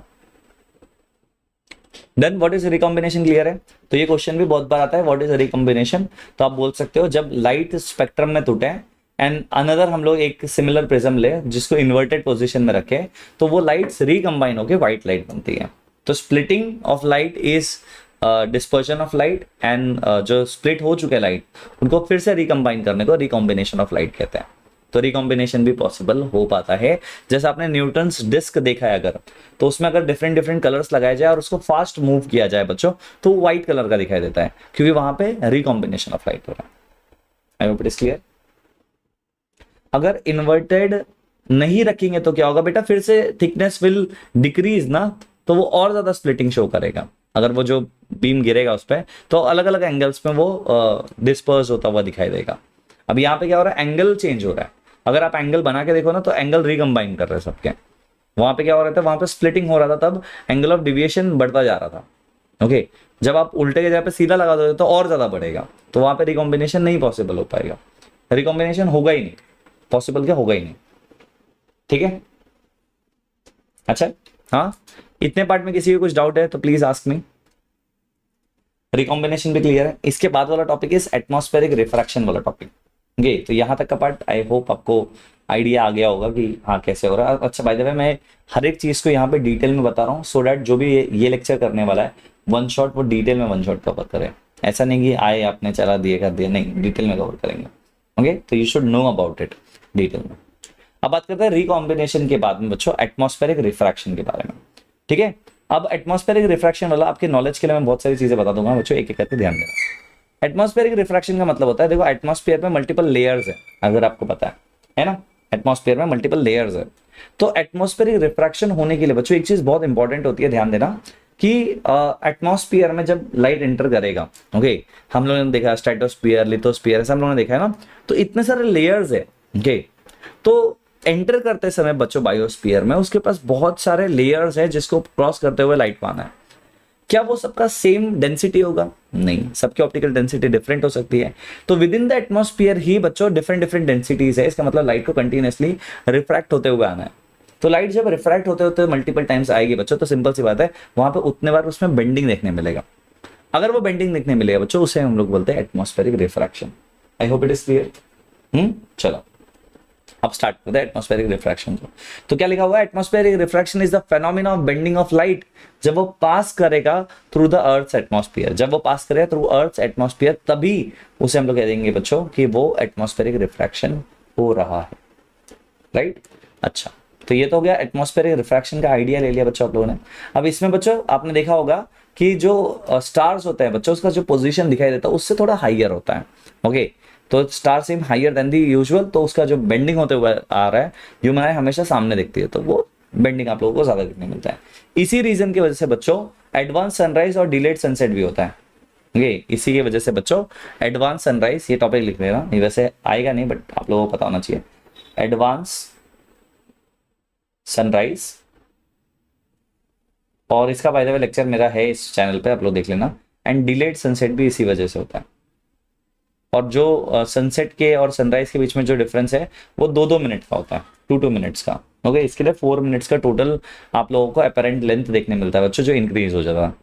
Then what is recombination? Clear है। तो ये क्वेश्चन भी बहुत बार आता है, व्हाट इज रिकॉम्बिनेशन। तो आप बोल सकते हो जब लाइट स्पेक्ट्रम में टूटे एंड अनदर हम लोग एक सिमिलर प्रिज्म ले जिसको इन्वर्टेड पोजीशन में रखे, तो वो लाइट्स रिकम्बाइन होकर व्हाइट लाइट बनती है। तो splitting of light is dispersion of light, and जो स्प्लिट हो चुके लाइट उनको फिर से रिकम्बाइन करने को रिकॉम्बिनेशन ऑफ लाइट कहते हैं। तो रिकॉम्बिनेशन भी पॉसिबल हो पाता है। जैसे आपने न्यूटन्स डिस्क देखा है अगर, तो उसमें अगर डिफरेंट डिफरेंट कलर्स लगाए जाए और उसको फास्ट मूव किया जाए बच्चों, तो वो व्हाइट कलर का दिखाई देता है, क्योंकि वहां पे रिकॉम्बिनेशन ऑफ लाइट हो रहा है। I hope it is clear. अगर इन्वर्टेड नहीं रखेंगे तो क्या होगा बेटा, फिर से थिकनेस विल डिक्रीज ना, तो वो और ज्यादा स्प्लिटिंग शो करेगा। अगर वो जो बीम गिरेगा उस पर, तो अलग अलग एंगल्स में वो डिस्पर्स होता हुआ दिखाई देगा। अब यहाँ पे क्या हो रहा है, एंगल चेंज हो रहा है। अगर आप एंगल बना के देखो ना, तो एंगल रिकम्बाइन कर रहे हैं सबके। वहां पे क्या हो रहा था, वहां पे स्प्लिटिंग हो रहा था, तब एंगल ऑफ डिविएशन बढ़ता जा रहा था। ओके, जब आप उल्टे के जगह पे सीधा लगा दोगे तो और ज्यादा बढ़ेगा, तो वहां पे रिकॉम्बिनेशन नहीं पॉसिबल हो पाएगा। रिकॉम्बिनेशन होगा ही नहीं, पॉसिबल क्या होगा ही नहीं। ठीक है, अच्छा, हाँ, इतने पार्ट में किसी को कुछ डाउट है तो प्लीज आस्क मी। रिकॉम्बिनेशन भी क्लियर है। इसके बाद वाला टॉपिक इज एटमॉस्फेरिक रिफ्रैक्शन वाला टॉपिक। ओके, तो यहाँ तक का पार्ट आई होप आपको आइडिया आ गया होगा कि हाँ कैसे हो रहा है। अच्छा, बाय द वे मैं हर एक चीज को यहाँ पे डिटेल में बता रहा हूँ, सो डैट जो भी ये लेक्चर करने वाला है वन शॉट, वो डिटेल में वन शॉट कवर करे। ऐसा नहीं कि आए आपने चला दिए कर दिया, नहीं, डिटेल में कवर करेंगे। ओके, तो you should know about it detail में। अब बात करते हैं रिकॉम्बिनेशन के बाद में बच्चों एटमॉस्फेरिक रिफ्रैक्शन के बारे में। ठीक है, अब एटमॉस्फेरिक रिफ्रैक्शन वाला आपके नॉलेज के लिए मैं बहुत सारी चीजें बता दूंगा बच्चों, एक एक करके ध्यान देना। एटमॉस्फेरिक रिफ्रैक्शन का मतलब होता है, देखो एटमॉस्फेयर में मल्टीपल लेयर्स है, अगर आपको पता है ना, एटमॉस्फेयर में मल्टीपल लेयर्स है। तो एटमॉस्फेरिक रिफ्रैक्शन होने के लिए बच्चों एक चीज बहुत इंपॉर्टेंट होती है, ध्यान देना कि एटमॉस्फेयर में जब लाइट एंटर करेगा, ओके, हम लोगों ने देखा स्ट्रेटोस्फीयर, लिथोस्फीयर, ऐसा हम लोगों ने देखा है ना, तो इतने सारे लेयर्स है। ओके, तो एंटर करते समय बच्चों बायोस्फीयर में उसके पास बहुत सारे लेयर्स है जिसको क्रॉस करते हुए लाइट पाना है। क्या वो सबका सेम डेंसिटी होगा? नहीं, सबकी ऑप्टिकल डेंसिटी डिफरेंट हो सकती है। तो विद इन द एटमॉस्फेयर ही बच्चों डिफरेंट डिफरेंट डेंसिटीज है। इसका मतलब लाइट को कंटिन्यूअसली रिफ्रैक्ट होते हुए आना है। तो लाइट जब रिफ्रैक्ट होते होते मल्टीपल टाइम्स आएगी बच्चों, तो सिंपल सी बात है, वहां पे उतने बार उसमें बेंडिंग देखने मिलेगा। अगर वो बेंडिंग देखने मिलेगा बच्चों, उसे हम लोग बोलते हैं atmospheric refraction. I hope it is clear. चलो अब स्टार्ट करते हैं एटमॉस्फेरिक रिफ्रैक्शन को। तो क्या लिखा हुआ है, atmospheric refraction is the phenomena of bending of light जब वो पास करेगा थ्रू द अर्थ्स एटमॉस्फेयर। जब वो पास करेगा थ्रू अर्थ्स एटमॉस्फेयर, तभी उसे हम लोग कह देंगे बच्चों कि वो एटमॉस्फेरिक रिफ्रैक्शन हो रहा है। राइट, अच्छा, तो ये तो हो गया एटमॉस्फेरिक रिफ्रैक्शन का आइडिया ले लिया बच्चों आप लोगों ने। अब इसमें बच्चों आपने देखा होगा कि जो स्टार्स होता है बच्चों, उसका जो पोजीशन दिखाई देता है उससे थोड़ा हाइयर होता है। ओके, तो स्टार सेम हाइयर देन दी यूजुअल, तो उसका जो बेंडिंग होते हुए आ रहा है, ह्यूमन आई हमेशा सामने दिखती है, तो वो बेंडिंग आप लोगों को ज्यादा दिखने मिलता है। इसी रीजन की वजह से बच्चों एडवांस सनराइज और डिलेड सनसेट भी होता है। ओके, इसी की वजह से बच्चों एडवांस सनराइज, ये टॉपिक लिख लेना, ये वैसे आएगा नहीं बट आप लोगों को पता होना चाहिए। एडवांस सनराइज, और इसका बाय द वे लेक्चर मेरा है इस चैनल पे, आप लोग देख लेना। एंड डिलेड सनसेट भी इसी वजह से होता है। और जो सनसेट के और सनराइज के बीच में जो डिफरेंस है वो 2-2 मिनट का होता है, 2-2 मिनट्स का। ओके, इसके लिए 4 मिनट्स का टोटल आप लोगों को अपेरेंट लेंथ देखने मिलता है बच्चों, जो इंक्रीज हो जाता है।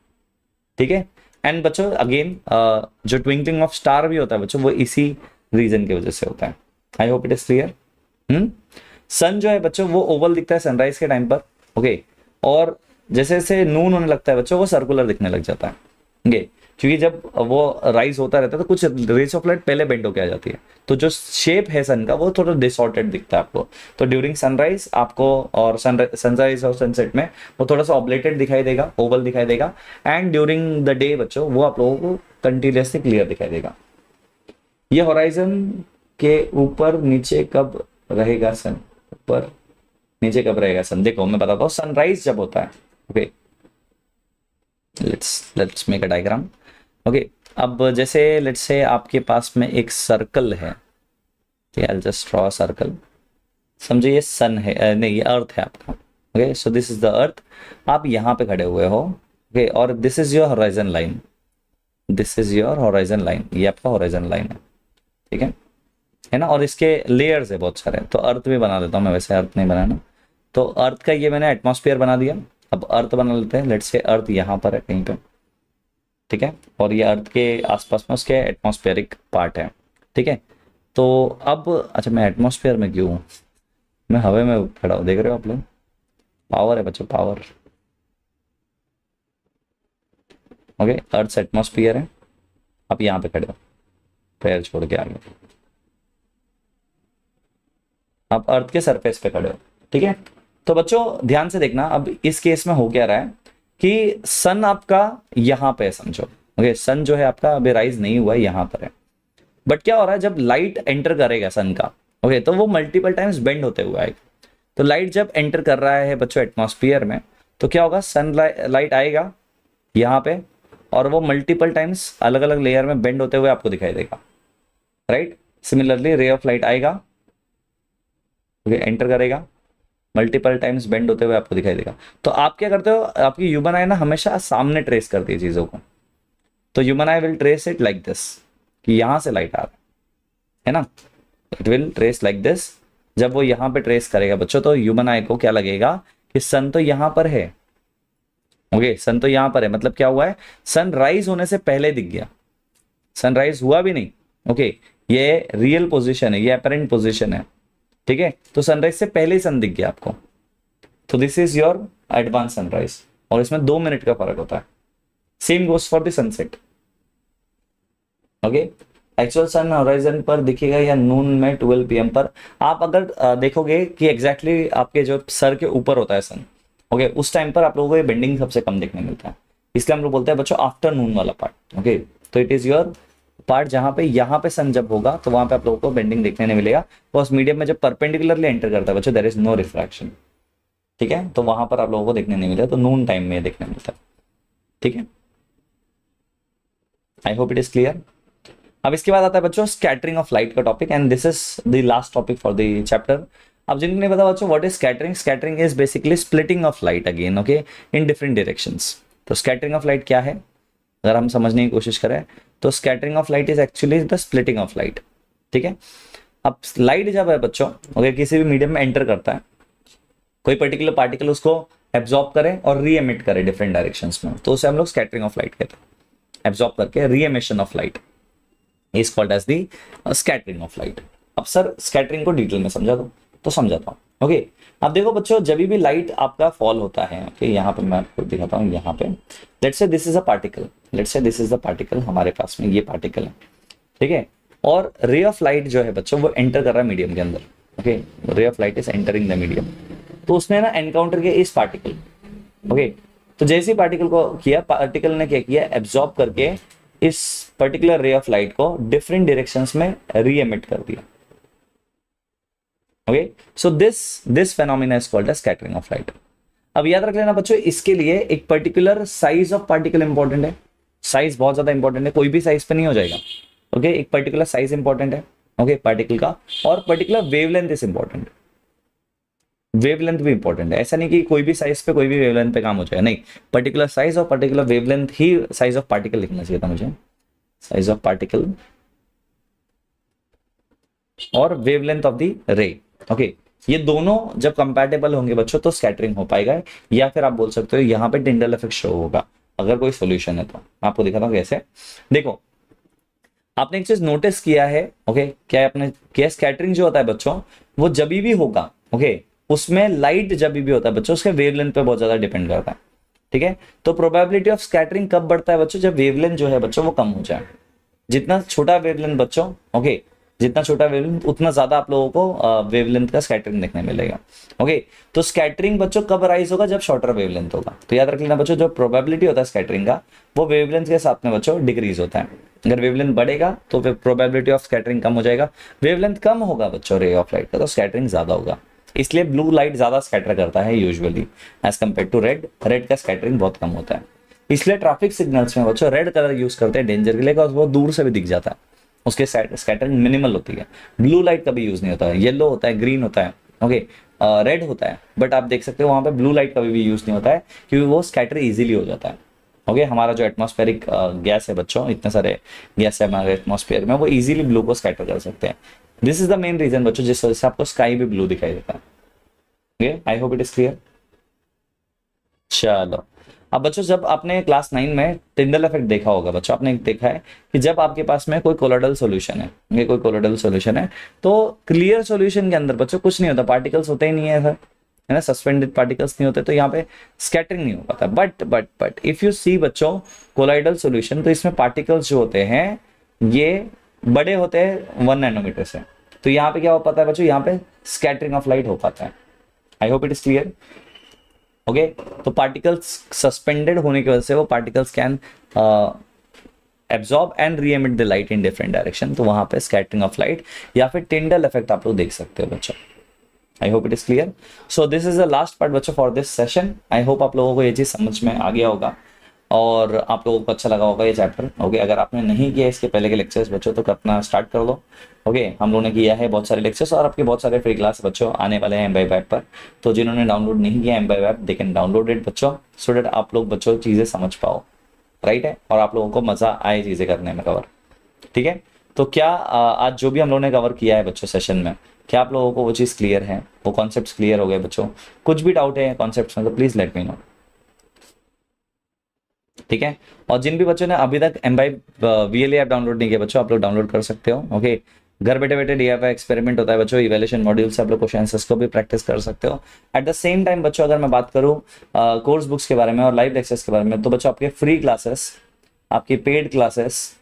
ठीक है, एंड बच्चों अगेन जो ट्विंकलिंग ऑफ स्टार भी होता है बच्चों, वो इसी रीजन की वजह से होता है। I hope it is clear. Sun जो है बच्चों वो ओवल दिखता है सनराइज के टाइम पर। ओके, और जैसे जैसे नून होने लगता है बच्चों, वो सर्कुलर दिखने लग जाता है। ओके, क्योंकि जब वो राइज होता रहता है तो कुछ रेस ऑफ लाइट पहले बेंड होके आ जाती है, तो जो शेप है सन का वो थोड़ा डिसऑर्डेड दिखता है आपको। तो ड्यूरिंग सनराइज आपको, और सनराइज और सनसेट में वो थोड़ा सा ऑब्लेटेड दिखाई देगा, ओवल दिखाई देगा। एंड ड्यूरिंग द डे बच्चों वो आप लोगों को कंटिन्यूसली क्लियर दिखाई देगा। ये होराइजन के ऊपर नीचे कब रहेगा सन, ऊपर नीचे कब रहेगा सन, देखो मैं बताता हूँ। सनराइज जब होता है, okay, let's make a diagram. Okay, अब जैसे लेट्स से आपके पास में एक सर्कल है, I just draw a circle. समझो ये सन है, नहीं ये अर्थ है आपका। Okay, so this is the earth, आप यहाँ पे खड़े हुए हो। ओके, और this is your horizon line, this is your horizon line, ये आपका होराइजन लाइन है। ठीक है ना, और इसके लेयर्स है बहुत सारे। तो अर्थ भी बना देता हूँ मैं, वैसे अर्थ नहीं बनाना। तो अर्थ का ये मैंने एटमॉस्फेयर बना दिया। अब अर्थ बना लेते हैं, लेट्स से अर्थ यहाँ पर है कहीं पे। ठीक है, और ये अर्थ के आसपास में उसके एटमॉस्फेरिक पार्ट है। ठीक है, तो अब अच्छा, मैं एटमॉस्फेयर में क्यों हूँ, मैं हवा में खड़ा हूँ, देख रहे हो आप लोग, पावर है बच्चों, पावर। ओके, अर्थ एटमॉस्फेयर है, आप यहाँ पे खड़े हो, पैर छोड़ के आगे, आप अर्थ के सरफेस पे खड़े हो, ठीक है। तो बच्चों ध्यान से देखना, अब इस केस में हो क्या रहा है कि सन आपका यहाँ पे है समझो। ओके, सन जो है आपका अभी राइज नहीं हुआ है, यहाँ पर है। बट क्या हो रहा है, जब लाइट एंटर करेगा सन का, ओके, तो वो मल्टीपल टाइम्स बेंड होते हुए आएगा। तो लाइट जब एंटर कर रहा है बच्चों एटमॉस्फेयर में, तो क्या होगा, सन लाइट आएगा यहाँ पे, और वो मल्टीपल टाइम्स अलग अलग लेयर में बेंड होते हुए आपको दिखाई देगा, राइट। सिमिलरली रे ऑफ लाइट आएगा, एंटर करेगा, मल्टीपल टाइम्स बेंड होते हुए आपको दिखाई देगा। तो आप क्या करते हो, आपकी ह्यूमन आई ना हमेशा सामने ट्रेस करती है चीजों को। तो human I will trace it like this, कि यहां से लाइट आ रहा है ना, it will trace like this. जब वो यहां पे ट्रेस करेगा बच्चों, तो ह्यूमन आई को क्या लगेगा कि सन तो यहां पर है। ओके, सन तो यहां पर है, मतलब क्या हुआ है, सन राइज होने से पहले दिख गया, सनराइज हुआ भी नहीं। ओके, ये रियल पोजीशन है, ये अपेरेंट पोजीशन है, ठीक है। तो सनराइज से पहले ही सन दिख गया आपको, तो this is your advance sunrise, और इसमें 2 मिनट का फर्क होता है। Same goes for the sunset. Okay, actual sun horizon पर दिखेगा या नून में 12 PM पर। आप अगर देखोगे कि एग्जैक्टली आपके जो सर के ऊपर होता है सन, ओके, उस टाइम पर आप लोगों को ये बेंडिंग सबसे कम देखने मिलता है, इसलिए हम लोग बोलते हैं बच्चों आफ्टरनून वाला पार्ट। ओके, तो इट इज योर पार्ट जहां पे यहाँ पे सन जब होगा, तो वहां पे आप लोगों को बेंडिंग देखने नहीं मिलेगा। बस मीडियम में जब परपेंडिकुलरली एंटर करता है बच्चों, देयर इज नो रिफ्रैक्शन, ठीक है, तो वहां पर आप लोगों को देखने नहीं मिलेगा, तो नून टाइम में देखने मिलता है, ठीक है। I hope it is clear. अब इसके बाद आता है बच्चों स्कैटरिंग ऑफ लाइट का topic, and this is the last topic for the chapter. अब जिनको नहीं पता बच्चों what is scattering, scattering is basically splitting of light again, okay, in different directions. तो स्कैटरिंग ऑफ लाइट क्या है, अगर हम समझने की कोशिश करें, तो scattering of light is actually the splitting of light, ठीक है। अब लाइट जब है बच्चों, ओके, किसी भी मीडियम में एंटर करता है, कोई पर्टिकुलर पार्टिकल उसको एब्जॉर्ब करे और री एमिट करे डिफरेंट डायरेक्शंस में, तो उसे हम लोग स्कैटरिंग ऑफ लाइट कहते हैं। एब्जॉर्ब करके re emission of light is called as the scattering of light. अब सर स्कैटरिंग को डिटेल में समझा दो, तो समझाता हूँ। ओके, अब देखो बच्चों, जब भी लाइट आपका फॉल होता है, ओके, यहाँ पे मैं आपको दिखाता हूँ, यहाँ पे let's say this is a particle, let's say this is the particle, हमारे पास में ये पार्टिकल है, ठीक है, और रे ऑफ लाइट जो है बच्चों वो एंटर कर रहा है मीडियम के अंदर। ओके, रे of light is entering the medium, तो उसने ना एनकाउंटर किया इस पार्टिकल। ओके, तो जैसे ही पार्टिकल को किया, पार्टिकल ने क्या किया, एब्जॉर्ब करके इस पर्टिकुलर रे ऑफ लाइट को डिफरेंट डायरेक्शंस में री एमिट कर दिया। Okay, so this phenomena is called as scattering of light. अब याद रख लेना बच्चों, इसके लिए एक particular size of particle important है, साइज बहुत ज्यादा इंपॉर्टेंट है, कोई भी साइज पे नहीं हो जाएगा। ओके, एक पर्टिकुलर साइज इंपॉर्टेंट है, ओके, पार्टिकल का, और particular wavelength is important, wavelength भी इंपॉर्टेंट है। ऐसा नहीं कि कोई भी साइज पे कोई भी वेवलेंथ पे काम हो जाएगा, नहीं, पर्टिकुलर साइज और particular wavelength he, size of particle लिखना चाहिए था मुझे, साइज ऑफ पार्टिकल और वेवलेंथ ऑफ द रे। ओके, ये दोनों जब कंपैटिबल होंगे बच्चों, तो स्कैटरिंग हो पाएगा, या फिर आप बोल सकते हो यहाँ पे टिंडल इफेक्ट शो होगा, अगर कोई सोल्यूशन है तो। मैं आपको दिखाता हूँ कैसे। देखो, आपने एक चीज नोटिस किया है, ओके, क्या आपने किया, स्कैटरिंग जो होता है बच्चों, वो जब भी होगा, ओके, उसमें लाइट जब भी होता है बच्चों, उसके वेवलेंथ पे बहुत ज्यादा डिपेंड करता है, ठीक है। तो प्रोबेबिलिटी ऑफ स्कैटरिंग कब बढ़ता है बच्चों, जब वेवलेंथ जो है बच्चों वो कम हो जाए। जितना छोटा वेवलेंथ बच्चों, ओके, जितना छोटा वेवलेंथ उतना ज्यादा आप लोगों को वेवलेंथ का स्कैटरिंग देखने मिलेगा। ओके, तो स्कैटरिंग बच्चों कब राइज होगा, जब शॉर्टर वेवलेंथ होगा। तो याद रख लेना बच्चों, जो प्रोबेबिलिटी होता है स्कैटरिंग का, वो वेवलेंथ के साथ में बच्चों डिक्रीज होता है। अगर वेवलेंथ बढ़ेगा तो फिर प्रोबेबिलिटी ऑफ स्कैटरिंग कम हो जाएगा, वेवलेंथ कम होगा बच्चों रे ऑफ लाइट का, तो स्कैटरिंग ज्यादा होगा। इसलिए ब्लू लाइट ज्यादा स्कैटर करता है usually as compare to red, red का स्कैटरिंग बहुत कम होता है। इसलिए ट्रैफिक सिग्नल्स में बच्चों रेड कलर यूज करते हैं डेंजर के लिए, और वो दूर से भी दिख जाता है, उसके स्कैटरिंग मिनिमल होती है। ब्लू लाइट कभी यूज नहीं होता है, येलो होता है, ग्रीन होता है, ओके, रेड होता है, बट आप देख सकते हो वहां पे ब्लू लाइट कभी भी यूज नहीं होता है, क्योंकि वो स्कैटर इजीली हो जाता है। ओके, हमारा जो एटमॉस्फेरिक गैस है बच्चों, इतने सारे गैस है हमारे एटमॉस्फेयर में, वो इजीली ब्लू को स्कैटर कर सकते हैं। This is the main reason बच्चों जिस वजह से आपको स्काई भी ब्लू दिखाई देता है। Okay, I hope it is clear. चलो, अब बच्चों जब आपने क्लास 9 में टिंडल इफेक्ट देखा होगा बच्चों, आपने देखा है कि जब आपके पास में कोई कोलोइडल सॉल्यूशन है, ये कोई कोलोइडल सॉल्यूशन है, तो क्लियर सॉल्यूशन के अंदर बच्चों कुछ नहीं होता, पार्टिकल्स होते ही नहीं है सर, है ना, सस्पेंडेड पार्टिकल्स नहीं होते, तो यहाँ पे स्कैटरिंग नहीं हो पाता। बट इफ यू सी बच्चों कोलोइडल सॉल्यूशन, तो इसमें पार्टिकल्स जो होते हैं ये बड़े होते हैं 1 नैनोमीटर से, तो यहाँ पे क्या हो पाता है बच्चों, यहाँ पे स्कैटरिंग ऑफ लाइट हो पाता है। I hope it is clear. Okay, तो पार्टिकल्स सस्पेंडेड होने की वजह से वो particles can absorb and re emit the light in different direction, तो वहां पे स्कैटरिंग ऑफ लाइट या फिर टिंडल इफेक्ट आप लोग देख सकते हो बच्चों। I hope it is clear. So this is the last part बच्चों for this session. I hope आप लोगों को ये चीज समझ में आ गया होगा और आप लोगों को अच्छा लगा होगा ये चैप्टर। ओके, अगर आपने नहीं किया इसके पहले के लेक्चर्स बच्चों तो करना स्टार्ट कर लो। ओके, हम लोगों ने किया है बहुत सारे लेक्चर्स और आपके बहुत सारे फ्री क्लास बच्चों आने वाले हैं एमबाइब ऐप पर, तो जिन्होंने डाउनलोड नहीं किया Embibe app they can download it बच्चों, सो दैट आप लोग बच्चों चीज़ें समझ पाओ, राइट है, और आप लोगों को मज़ा आए चीज़ें करने में कवर। ठीक है, तो क्या आज जो भी हम लोगों ने कवर किया है बच्चों सेशन में, क्या आप लोगों को वो चीज़ क्लियर है, वो कॉन्सेप्ट्स क्लियर हो गए बच्चों? कुछ भी डाउट है कॉन्सेप्ट्स में तो प्लीज़ लेट मी नो। ठीक है, और जिन भी बच्चों ने अभी तक एमबाइब VLE ऐप डाउनलोड नहीं किया बच्चों, आप लोग डाउनलोड कर सकते हो। ओके, घर बैठे बैठे DIY एक्सपेरिमेंट होता है बच्चों, इवैल्यूएशन मॉड्यूल से आप लोग क्वेश्चन आंसर्स को भी प्रैक्टिस कर सकते हो। एट द सेम टाइम बच्चों अगर मैं बात करूँ कोर्स बुक्स के बारे में और लाइव लेक्चर्स के बारे में, तो बच्चों आपके फ्री क्लासेस, आपकी पेड क्लासेस,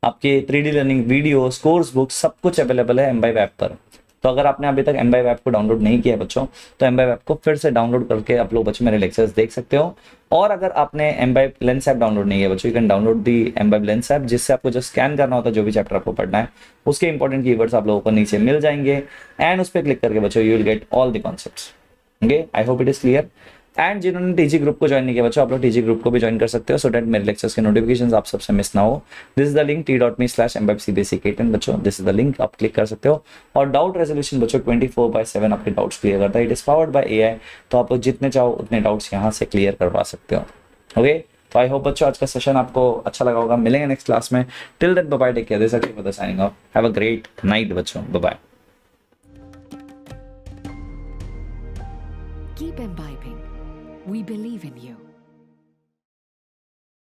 आपके 3D learning videos, course books सब कुछ अवेलेबल है एमबाइब ऐप पर। तो अगर आपने अभी तक एमबाइब ऐप को डाउनलोड नहीं किया है बच्चों, तो एमबाइब ऐप को फिर से डाउनलोड करके आप लोग बच्चों मेरे लेक्चर्स देख सकते हो। और अगर आपने एमबाइब लेंस ऐप डाउनलोड नहीं किया बच्चों, you can download the Embibe lens app, जिससे आपको जो स्कैन करना होता है जो भी चैप्टर आपको पढ़ना है उसके इंपॉर्टेंट कीवर्ड्स आप लोगों को नीचे मिल जाएंगे, एंड उस पर क्लिक करके बच्चों you will get all the concepts. Okay, I hope it is clear. And जिन्होंने टीजी ग्रुप को ज्वाइन नहीं किया बच्चों, आप लोग टीजी ग्रुप को भी ज्वाइन कर सकते हो, सो दैट मेरे लेक्चर्स के नोटिफिकेशंस आप सबसे मिस ना हो। This is the link t.me/mbibcbsek10 बच्चों, दिस इज द लिंक, आप क्लिक कर सकते हो। और डाउट रेजोल्यूशन बच्चों 24/7 आपके डाउट्स क्लियर करता है, it is powered by AI, तो आप लोग जितने चाहो उतने डाउट्स यहाँ से क्लियर करवा सकते हो। ओके, तो आई होप बच्चों आज का सेशन आपको अच्छा लगा होगा। मिलेंगे नेक्स्ट क्लास में, till then bye bye, take care, this is Akshay signing off, have a great night बच्चों, bye bye. Keep imbibing. We believe in you.